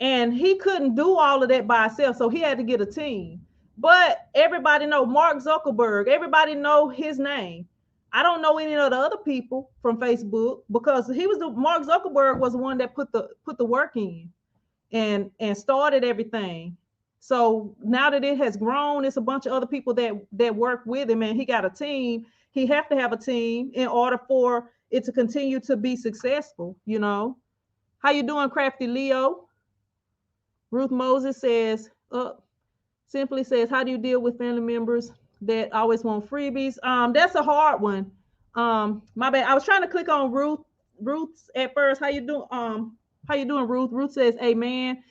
and he couldn't do all of that by himself, so he had to get a team. But everybody know Mark Zuckerberg. Everybody know his name. I don't know any of the other people from Facebook, because Mark Zuckerberg was the one that put the work in and started everything. So now that it has grown, it's a bunch of other people that work with him, and he got a team. He have to have a team in order for it to continue to be successful. How you doing, Crafty Leo? Ruth Moses says, simply says, how do you deal with family members that always want freebies? That's a hard one. My bad. I was trying to click on Ruth's at first. How you doing? How you doing, Ruth? Ruth says, amen.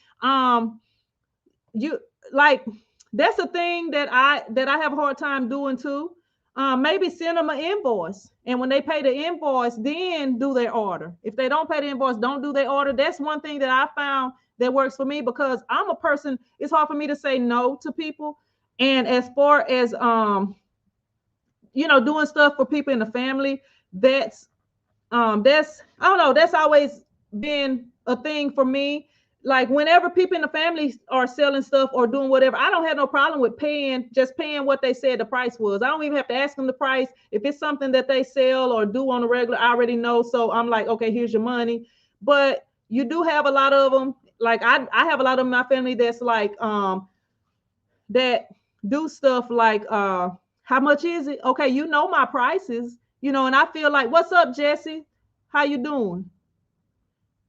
You like, that's a thing that I have a hard time doing too. Maybe send them an invoice, and when they pay the invoice, then do their order. If they don't pay the invoice, don't do their order. That's one thing that I found that works for me, because I'm a person, it's hard for me to say no to people. And as far as doing stuff for people in the family, that's I don't know, that's always been a thing for me. Like whenever people in the family are selling stuff or doing whatever, I don't have no problem with paying what they said the price was. I don't even have to ask them the price. If it's something that they sell or do on a regular, I already know. So I'm like, okay, here's your money. But you do have a lot of them. Like I have a lot of my family that's like that do stuff like how much is it? Okay, you know my prices, and I feel like, what's up, Jesse? How you doing?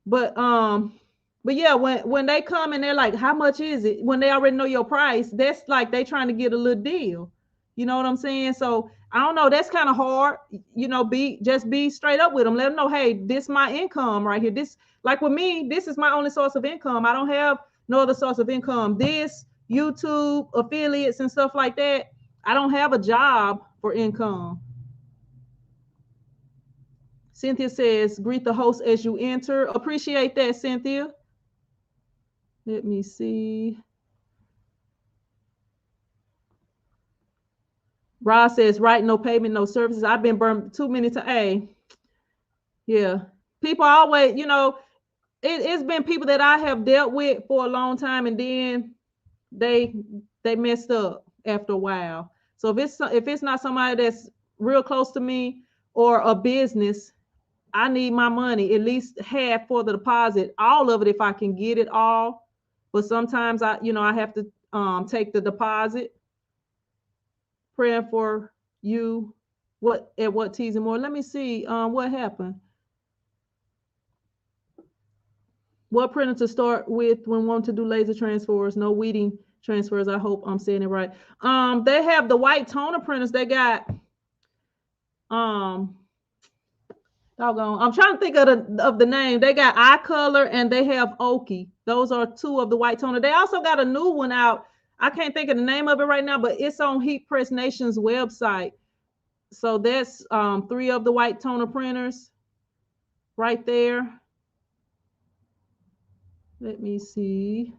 But but yeah, when they come and they're like, how much is it? When they already know your price, that's like they trying to get a little deal. You know what I'm saying? So I don't know. That's kind of hard. Be straight up with them. Let them know, hey, this my income right here. This, like with me, this is my only source of income. I don't have no other source of income. This YouTube affiliates and stuff like that. I don't have a job for income. Cynthia says, greet the host as you enter. Appreciate that, Cynthia. Let me see. Ross says, right, no payment, no services. I've been burned too many times. Hey, yeah. People always, it's been people that I have dealt with for a long time, and then they messed up after a while. So if it's not somebody that's real close to me or a business, I need my money, at least half for the deposit, all of it if I can get it all. But sometimes I have to take the deposit. Praying for you. What teasing more? Let me see. What happened? What printer to start with when wanting to do laser transfers? No weeding transfers. I hope I'm saying it right. They have the white toner printers. They got doggone. I'm trying to think of the name. They got eye color and they have Oki. Those are two of the white toner. They also got a new one out. I can't think of the name of it right now, but it's on Heat Press Nation's website. So that's three of the white toner printers right there. Let me see.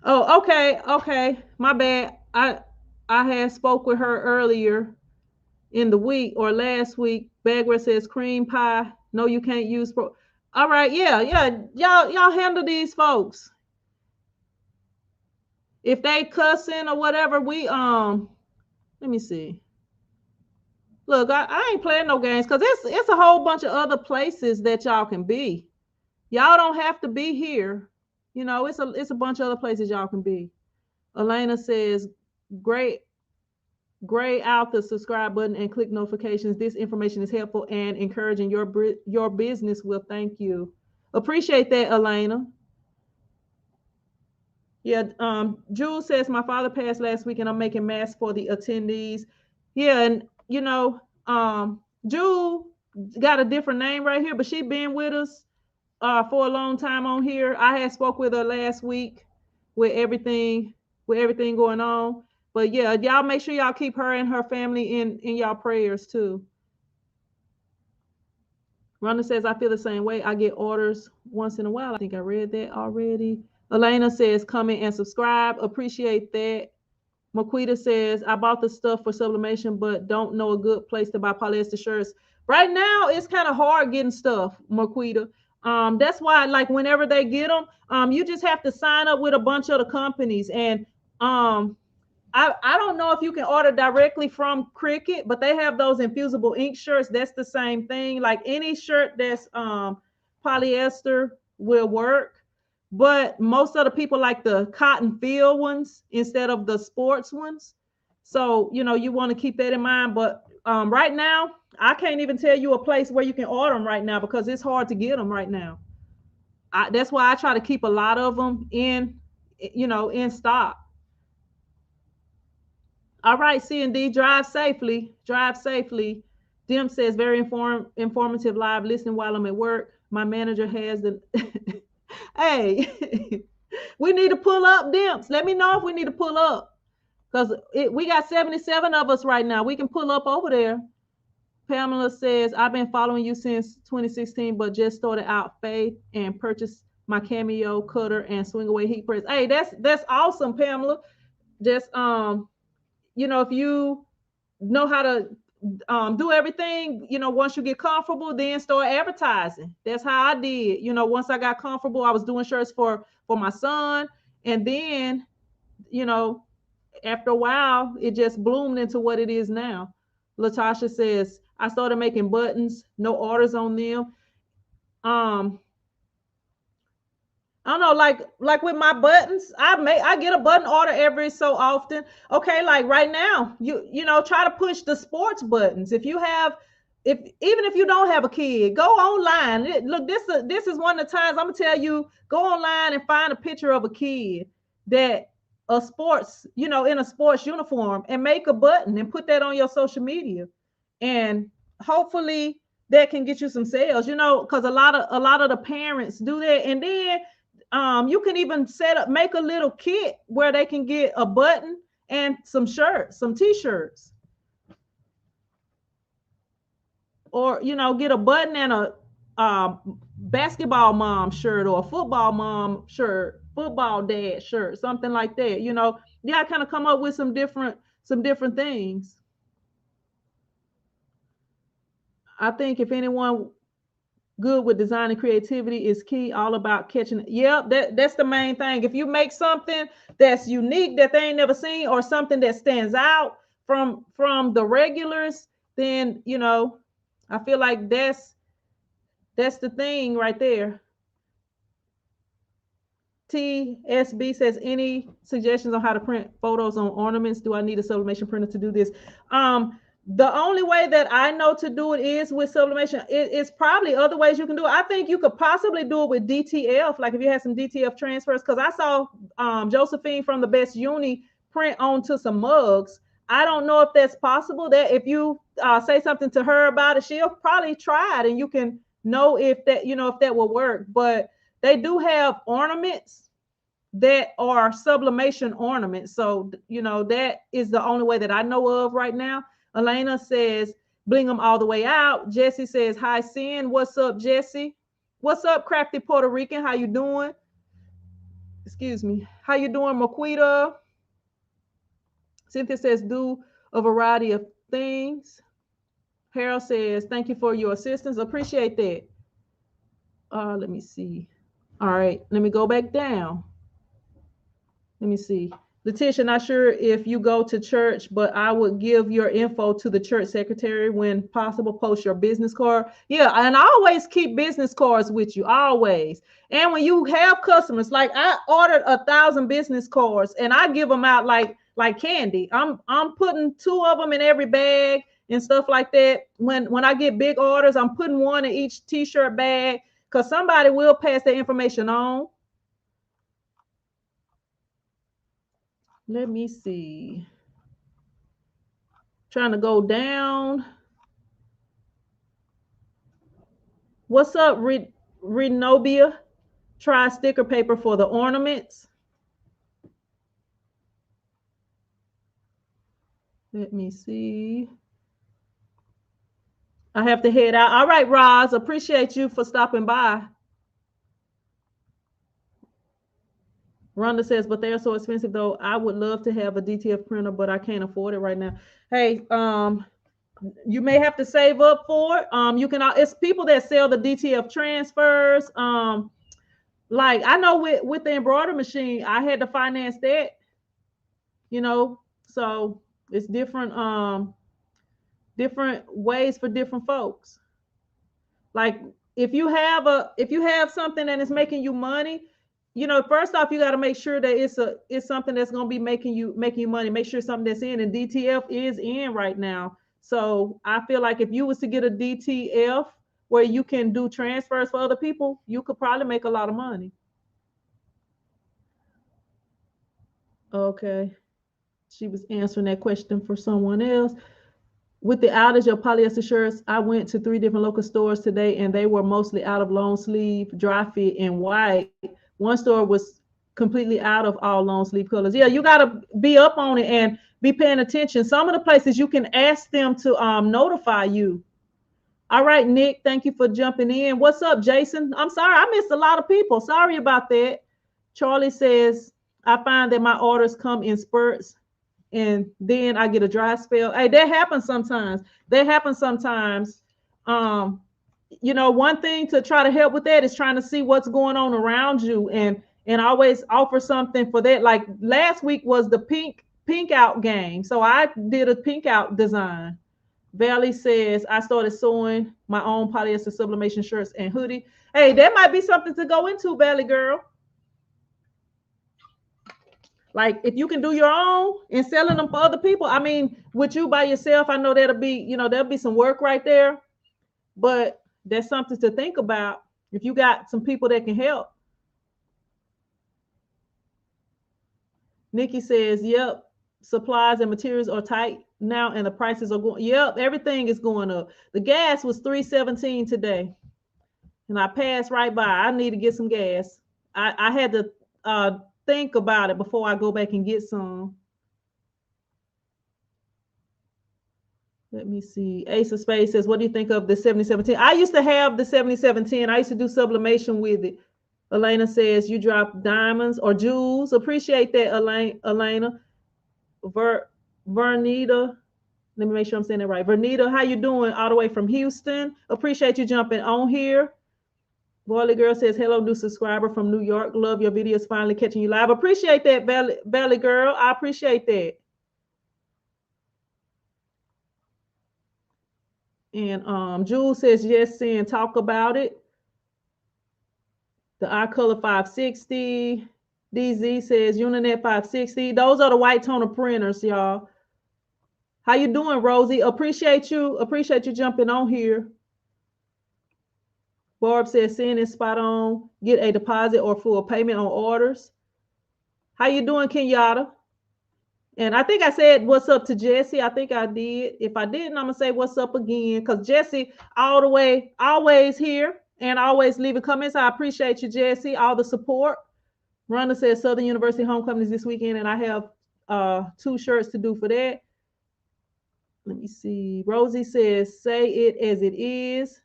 Oh, okay. My bad. I had spoke with her earlier in the week or last week. Bagware says cream pie. No, you can't use all right, yeah. Y'all handle these folks. If they cussing or whatever, we let me see. Look, I ain't playing no games because it's a whole bunch of other places that y'all can be. Y'all don't have to be here. It's a bunch of other places y'all can be. Elena says, great, gray out the subscribe button and click notifications. This information is helpful and encouraging your business. Will thank you. Appreciate that, Elena. Yeah, Jules says my father passed last week and I'm making masks for the attendees. Yeah, and Jules got a different name right here, but she been with us for a long time on here. I had spoke with her last week with everything going on. But yeah, y'all make sure y'all keep her and her family in y'all prayers too. Rhonda says, I feel the same way. I get orders once in a while. I think I read that already. Elena says, comment and subscribe. Appreciate that. Marquita says, I bought the stuff for sublimation, but don't know a good place to buy polyester shirts. Right now, it's kind of hard getting stuff, Marquita. That's why, like, whenever they get them, you just have to sign up with a bunch of the companies. And I don't know if you can order directly from Cricut, but they have those infusible ink shirts. That's the same thing. Like any shirt that's polyester will work. But most of the people like the cotton field ones instead of the sports ones. So, you want to keep that in mind. But right now, I can't even tell you a place where you can order them right now because it's hard to get them right now. That's why I try to keep a lot of them in stock. All right, C and D, drive safely. Drive safely. Dim says, very informative live listening while I'm at work. My manager has the hey, we need to pull up, Dimps. Let me know if we need to pull up. Because we got 77 of us right now. We can pull up over there. Pamela says, I've been following you since 2016, but just started out faith and purchased my Cameo cutter and swing away heat press. Hey, that's awesome, Pamela. Just if you know how to do everything, once you get comfortable, then start advertising. That's how I did. Once I got comfortable, I was doing shirts for my son. And then, after a while, it just bloomed into what it is now. Latasha says, I started making buttons, no orders on them. I don't know, like with my buttons, I get a button order every so often. Okay, like right now, try to push the sports buttons. If you have, if even if you don't have a kid, go online. Look, this is one of the times I'm gonna tell you, go online and find a picture of a kid that a sports, in a sports uniform, and make a button and put that on your social media, and hopefully that can get you some sales. Because a lot of the parents do that, and then you can even make a little kit where they can get a button and some shirts, some t-shirts, or get a button and a basketball mom shirt, or a football mom shirt, football dad shirt, something like that. Yeah, I kind of come up with some different things. I think if anyone good with design and creativity is key, all about catching it. Yep, that's the main thing. If you make something that's unique that they ain't never seen, or something that stands out from the regulars, then I feel like that's the thing right there. TSB says, any suggestions on how to print photos on ornaments? Do I need a sublimation printer to do this? The only way that I know to do it is with sublimation. It's probably other ways you can do it. I think you could possibly do it with DTF, like if you had some DTF transfers, because I saw Josephine from the Best Uni print onto some mugs. I don't know if that's possible. That if you say something to her about it, she'll probably try it, and you can know if that will work. But they do have ornaments that are sublimation ornaments. So, that is the only way that I know of right now. Elena says, bling them all the way out. Jesse says, hi, Sin. What's up, Jesse? What's up, crafty Puerto Rican? How you doing? Excuse me. How you doing, Maquita? Cynthia says, do a variety of things. Harold says, thank you for your assistance. Appreciate that. Let me see. All right, let me go back down. Let me see. Letitia, not sure if you go to church, but I would give your info to the church secretary when possible. Post your business card. Yeah, and I always keep business cards with you, always. And when you have customers, like I ordered 1,000 business cards, and I give them out like candy. I'm putting 2 of them in every bag and stuff like that. When I get big orders, I'm putting 1 in each t-shirt bag, because somebody will pass the information on. Let me see. Trying to go down. What's up, Renobia? Try sticker paper for the ornaments. Let me see. I have to head out. All right, Roz, appreciate you for stopping by. Rhonda says, but they are so expensive though. I would love to have a DTF printer, but I can't afford it right now. Hey, you may have to save up for it. You can, it's people that sell the DTF transfers. Like I know with the embroidery machine, I had to finance that, so it's different ways for different folks. Like if you have something that is making you money, first off, you got to make sure that it's something that's going to be making you money. Make sure something that's in, and DTF is in right now. So I feel like if you was to get a DTF where you can do transfers for other people, you could probably make a lot of money. Okay. She was answering that question for someone else. With the outage of polyester shirts, I went to 3 different local stores today, and they were mostly out of long sleeve, dry fit, and white. One store was completely out of all long sleeve colors. Yeah, you got to be up on it and be paying attention. Some of the places you can ask them to notify you. All right, Nick, thank you for jumping in. What's up, Jason? I'm sorry, I missed a lot of people. Sorry about that. Charlie says, I find that my orders come in spurts, and then I get a dry spell. Hey, that happens sometimes. One thing to try to help with that is trying to see what's going on around you, and always offer something for that. Like last week was the pink out game, so I did a pink out design. Valley says, I started sewing my own polyester sublimation shirts and hoodie. Hey, that might be something to go into, Valley girl. Like if you can do your own and selling them for other people, I mean, with you by yourself, I know that'll be, there'll be some work right there, but that's something to think about. If you got some people that can help. Nikki says, yep, supplies and materials are tight now and the prices are going. Yep, everything is going up. The gas was $3.17 today. And I passed right by. I need to get some gas. I had to think about it before I go back and get some. Let me see. Ace of Spades says, what do you think of the 7710? I used to have the 7710. I used to do sublimation with it. Elena says, you drop diamonds or jewels. Appreciate that, Elena. Vernita. Let me make sure I'm saying it right. Vernita, how you doing? All the way from Houston. Appreciate you jumping on here. Boily Girl says, hello, new subscriber from New York. Love your videos, finally catching you live. Appreciate that, Valley Girl. I appreciate that. And Jules says, yes, saying talk about it. The eye color 560. DZ says, Uninet 560. Those are the white toner printers, y'all. How you doing, Rosie? Appreciate you. Appreciate you jumping on here. Barb says, seeing is spot on. Get a deposit or full payment on orders. How you doing, Kenyatta? And I think I said what's up to Jesse. I think I did. If I didn't, I'm going to say what's up again. Because Jesse, all the way, always here. And always leaving comments. I appreciate you, Jesse. All the support. Rhonda says Southern University homecoming is this weekend. And I have 2 shirts to do for that. Let me see. Rosie says, say it as it is.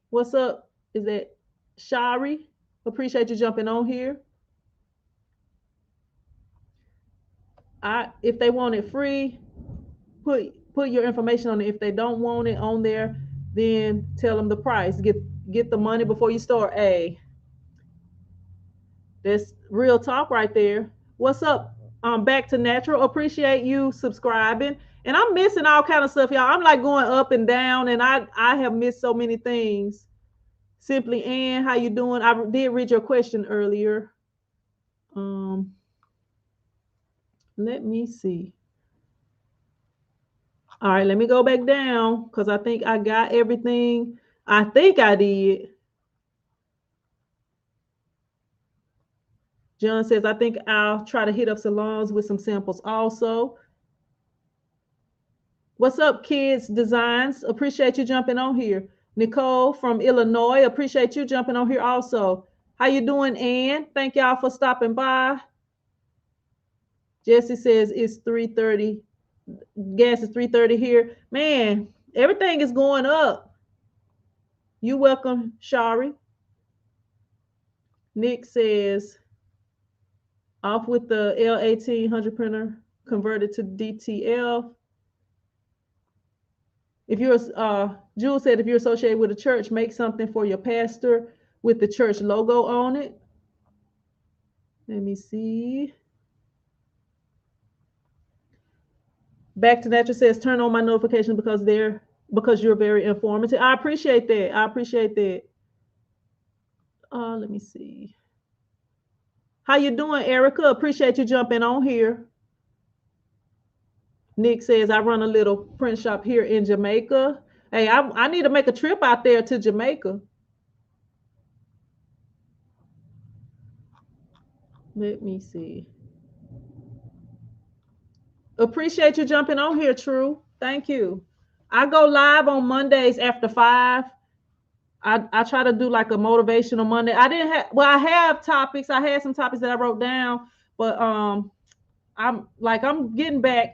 What's up? Is that Shari? Appreciate you jumping on here. If they want it free, put your information on it. If they don't want it on there, then tell them the price. Get the money before you start. That's real talk right there. What's up? Back to natural. Appreciate you subscribing. And I'm missing all kind of stuff, y'all. I'm like going up and down, and I have missed so many things. Simply Ann, how you doing? I did read your question earlier. Let me see. All right, let me go back down because I think I got everything. I think I did. John says, I think I'll try to hit up salons with some samples also. What's up, Kids Designs? Appreciate you jumping on here. Nicole from Illinois, appreciate you jumping on here also. How you doing, Ann? Thank y'all for stopping by. Jesse says it's 3:30. Gas is 3:30 here. Man, everything is going up. You welcome, Shari. Nick says, off with the L1800 printer, converted to DTF. If you're, Jules said, if you're associated with a church, make something for your pastor with the church logo on it. Let me see. Back to Natural says, turn on my notifications because you're very informative. I appreciate that. I appreciate that. Let me see. How you doing, Erica? Appreciate you jumping on here. Nick says, I run a little print shop here in Jamaica. Hey, I need to make a trip out there to Jamaica. Let me see. Appreciate you jumping on here, True. Thank you. I go live on Mondays after 5. I try to do like a motivational Monday. I have topics. I had some topics that I wrote down, but I'm getting back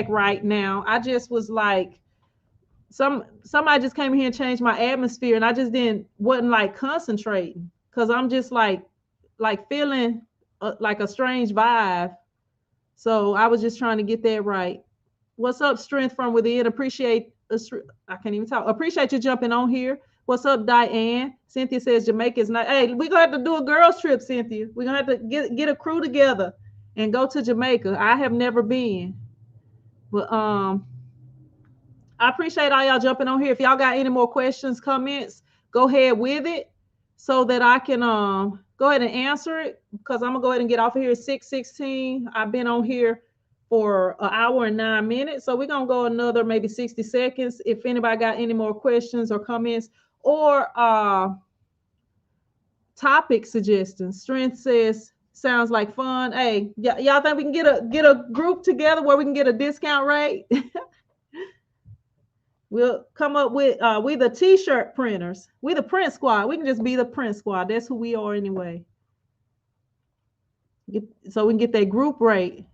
right now. I just was like, somebody just came here and changed my atmosphere, and I just wasn't like concentrating because I'm just like feeling like a strange vibe. So I was just trying to get that right. What's up, Strength from Within? Appreciate you jumping on here. What's up, Diane? Cynthia says Jamaica is not. Hey, we're gonna have to do a girls trip, Cynthia. We're gonna have to get a crew together and go to Jamaica. I have never been, but I appreciate all y'all jumping on here. If y'all got any more questions, comments, go ahead with it so that I can Go ahead and answer it because I'm gonna go ahead and get off of here at 6:16. I've been on here for an hour and 9 minutes. So we're gonna go another maybe 60 seconds. If anybody got any more questions or comments or topic suggestions. Strength says sounds like fun. Hey, y'all think we can get a group together where we can get a discount rate? We'll come up with we the t-shirt printers. We the print squad. We can just be the print squad. That's who we are anyway. So we can get that group rate.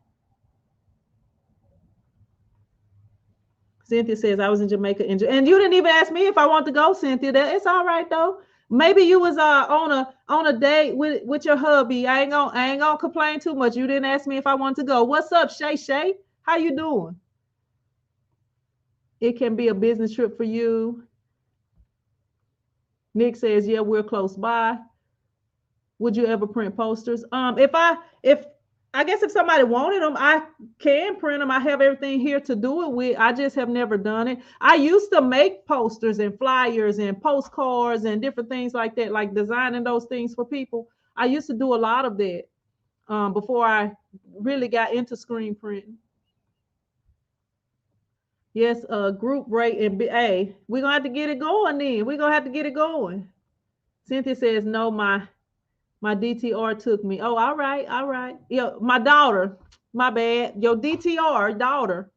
Cynthia says I was in Jamaica and you didn't even ask me if I want to go, Cynthia. It's all right though. Maybe you was on a date with your hubby. I ain't gonna complain too much. You didn't ask me if I want to go. What's up, Shay? How you doing? It can be a business trip for you. Nick says, yeah, we're close by. Would you ever print posters? If I guess if somebody wanted them, I can print them. I have everything here to do it with. I just have never done it. I used to make posters and flyers and postcards and different things like that, like designing those things for people. I used to do a lot of that before I really got into screen printing. Yes, group rate and hey, we're gonna have to get it going then. We're gonna have to get it going. Cynthia says, no, my DTR took me. Oh, all right, all right. Yo, my daughter, my bad. Your DTR daughter.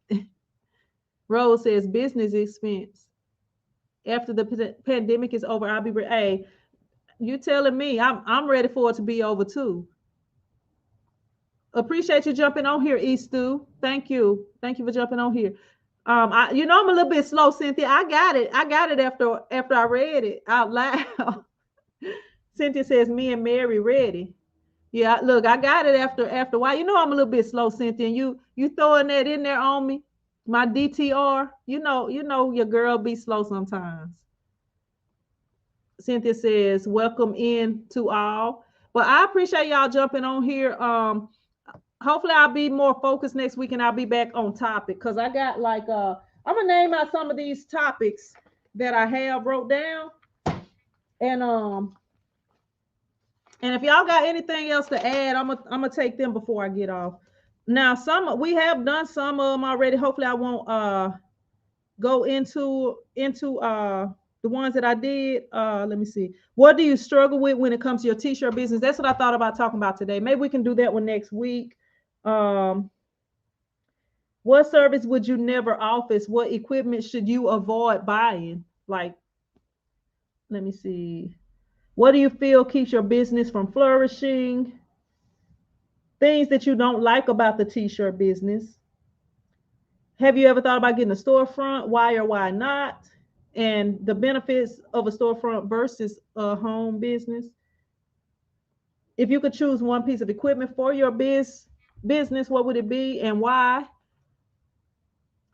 Rose says business expense. After the pandemic is over, I'll be ready. Hey, you telling me I'm ready for it to be over too. Appreciate you jumping on here, Eastu. Thank you. Thank you for jumping on here. I'm a little bit slow, Cynthia. I got it. I got it after I read it out loud. Cynthia says, me and Mary ready. Yeah, look, I got it after a while. I'm a little bit slow, Cynthia. And you throwing that in there on me. My DTR, your girl be slow sometimes. Cynthia says, welcome in to all. But I appreciate y'all jumping on here. Hopefully I'll be more focused next week and I'll be back on topic because I got I'm gonna name out some of these topics that I have wrote down. And if y'all got anything else to add, I'm gonna take them before I get off. Now, we have done some of them already. Hopefully, I won't go into the ones that I did. Let me see. What do you struggle with when it comes to your t-shirt business? That's what I thought about talking about today. Maybe we can do that one next week. What service would you never offer? What equipment should you avoid buying? Like, let me see. What do you feel keeps your business from flourishing? Things that you don't like about the t-shirt business. Have you ever thought about getting a storefront? Why or why not? And the benefits of a storefront versus a home business. If you could choose one piece of equipment for your business, what would it be and why?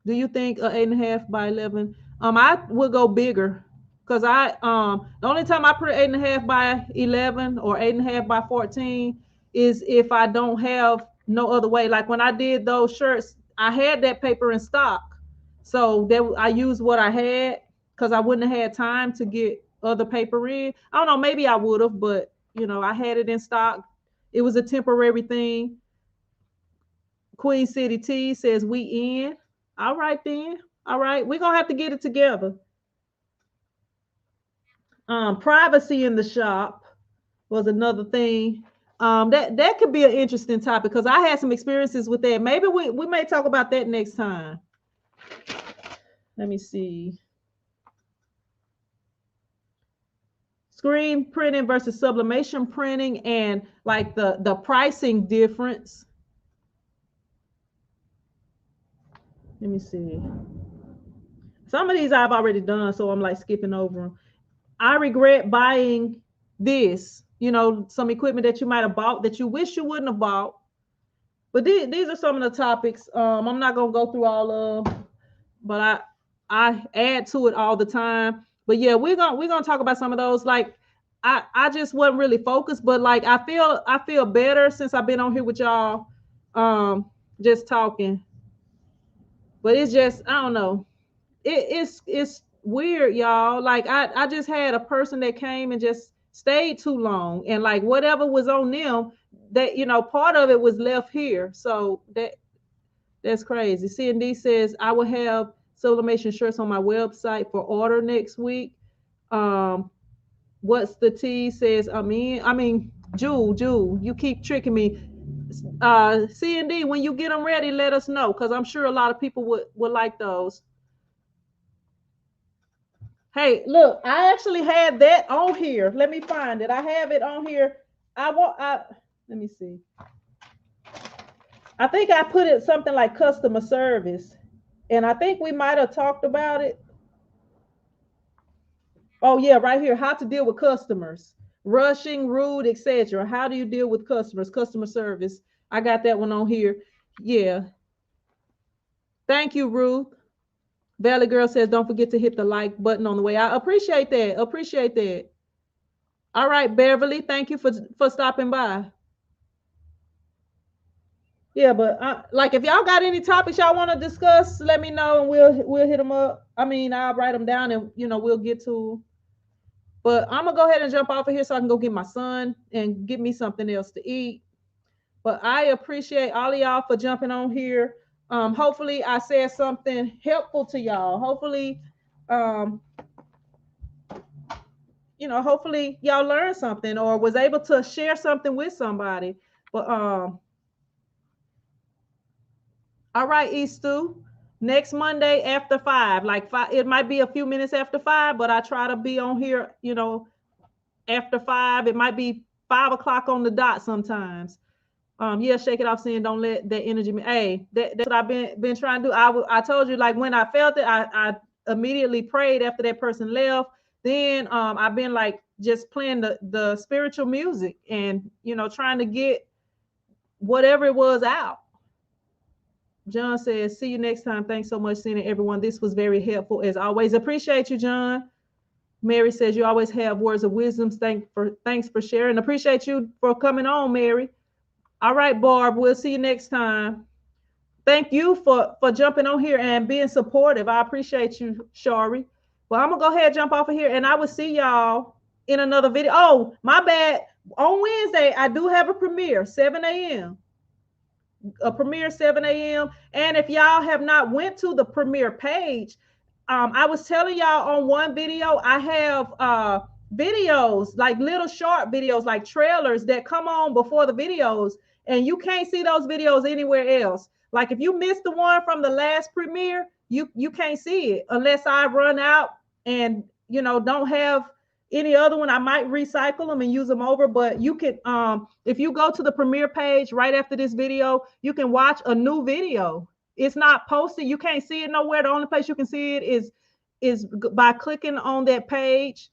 Do you think 8.5 by 11? I would go bigger because the only time I put 8.5 by 11 or 8.5 by 14 is if I don't have no other way. Like when I did those shirts, I had that paper in stock, so I used what I had because I wouldn't have had time to get other paper in. I don't know, maybe I would have, but I had it in stock. It was a temporary thing. Queen City T says we in. All right then. All right, we're gonna have to get it together. Privacy in the shop was another thing. That could be an interesting topic because I had some experiences with that. Maybe we may talk about that next time. Let me see. Screen printing versus sublimation printing and like the pricing difference. Let me see. Some of these I've already done, so I'm like skipping over them. I regret buying this, some equipment that you might have bought that you wish you wouldn't have bought. But these are some of the topics. I'm not gonna go through all of them, but I add to it all the time. But yeah, we're gonna talk about some of those. Like I just wasn't really focused, but like I feel better since I've been on here with y'all, just talking. But it's just I don't know. It's weird, y'all. Like I just had a person that came and just stayed too long, and like whatever was on them, that part of it was left here. So that's crazy. C&D says I will have Sublimation shirts on my website for order next week. Um, what's the T says? I mean, Jewel, you keep tricking me. C&D, when you get them ready, let us know, because I'm sure a lot of people would like those. Hey, look, I actually had that on here. Let me find it. I have it on here. Let me see. I think I put it something like customer service, and I think we might have talked about it. Oh yeah, right here. How to deal with customers, rushing, rude, etc. How do you deal with customers? Customer service. I got that one on here. Yeah. Thank you, Ruth. Valley Girl says, don't forget to hit the like button on the way. I appreciate that. Appreciate that. All right, Beverly. Thank you for stopping by. Yeah, but like if y'all got any topics y'all want to discuss, let me know and we'll hit them up. I mean, I'll write them down and we'll get to them. But I'm gonna go ahead and jump off of here so I can go get my son and get me something else to eat. But I appreciate all of y'all for jumping on here. Hopefully I said something helpful to y'all. Hopefully, hopefully y'all learned something or was able to share something with somebody. But all right, Eastu. Next Monday after 5, like 5, it might be a few minutes after 5, but I try to be on here, after 5. It might be 5 o'clock on the dot sometimes. Yeah, shake it off, saying don't let that energy. Hey, that's what I've been trying to do. I told you, like when I felt it, I immediately prayed after that person left. Then I've been like just playing the spiritual music and trying to get whatever it was out. John says, see you next time. Thanks so much, seeing everyone. This was very helpful as always. Appreciate you, John. Mary says you always have words of wisdom. Thanks for sharing. Appreciate you for coming on, Mary. All right, Barb, we'll see you next time. Thank you for jumping on here and being supportive. I appreciate you, Shari. Well, I'm gonna go ahead and jump off of here and I will see y'all in another video. Oh, my bad. On Wednesday, I do have a premiere, 7 a.m. A premiere 7 a.m. And if y'all have not went to the premiere page, I was telling y'all on one video, I have videos, like little short videos, like trailers that come on before the videos, and you can't see those videos anywhere else. Like if you missed the one from the last premiere, you can't see it unless I run out and don't have any other one. I might recycle them and use them over, but you can if you go to the premiere page right after this video, you can watch a new video. It's not posted. You can't see it nowhere. The only place you can see it is by clicking on that page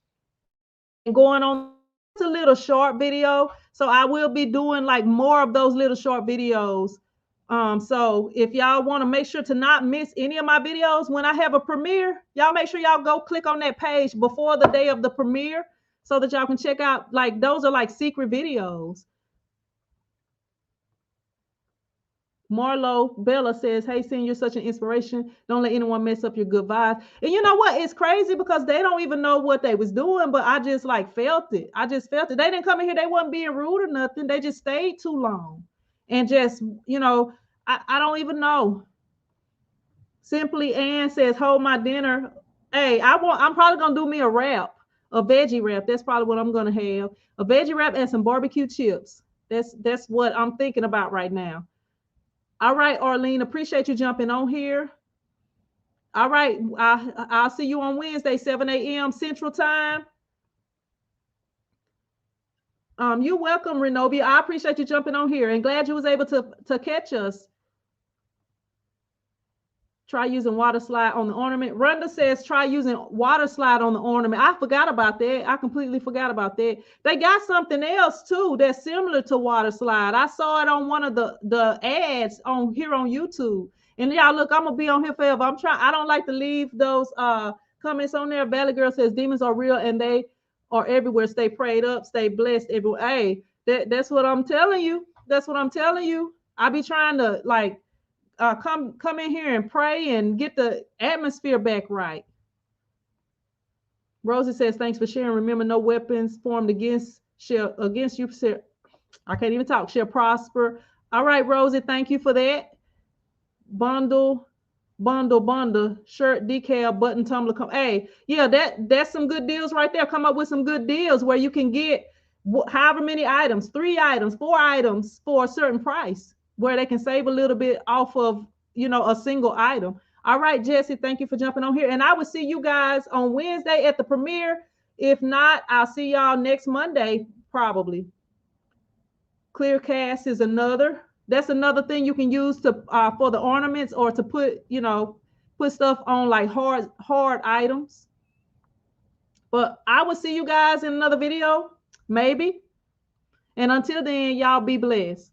and going on. It's a little short video. So I will be doing like more of those little short videos. So if y'all want to make sure to not miss any of my videos when I have a premiere, y'all make sure y'all go click on that page before the day of the premiere so that y'all can check out, like those are like secret videos. Marlo Bella says, hey, Sin, you're such an inspiration. Don't let anyone mess up your good vibes. And you know what? It's crazy because they don't even know what they was doing, but I just like felt it. I just felt it. They didn't come in here. They wasn't being rude or nothing. They just stayed too long. And just, I don't even know. Simply Ann says, hold my dinner. Hey, I'm probably going to do me a wrap, a veggie wrap. That's probably what I'm going to have. A veggie wrap and some barbecue chips. That's what I'm thinking about right now. All right, Arlene, appreciate you jumping on here. All right, I'll see you on Wednesday, 7 a.m. Central Time. You're welcome, Renobia. I appreciate you jumping on here and glad you was able to catch us. Try using water slide on the ornament. Rhonda says try using water slide on the ornament. I forgot about that. I completely forgot about that. They got something else too that's similar to water slide. I saw it on one of the ads on here on YouTube. And y'all look, I'm gonna be on here forever. I don't like to leave those comments on there. Valley Girl says demons are real and they are everywhere. Stay prayed up, stay blessed everywhere. Hey, that's what I'm telling you. That's what I'm telling you. I be trying to like come in here and pray and get the atmosphere back right. Rosie says, thanks for sharing. Remember, no weapons formed against you. I can't even talk. Shall prosper. All right, Rosie, thank you for that. Bundle, bundle, shirt, decal, button, tumbler. Hey, yeah, that's some good deals right there. Come up with some good deals where you can get however many items, 3 items, 4 items for a certain price, where they can save a little bit off of, a single item. All right, Jesse, thank you for jumping on here. And I will see you guys on Wednesday at the premiere. If not, I'll see y'all next Monday, probably. Clearcast is that's another thing you can use to for the ornaments, or to put stuff on like hard items. But I will see you guys in another video, maybe. And until then, y'all be blessed.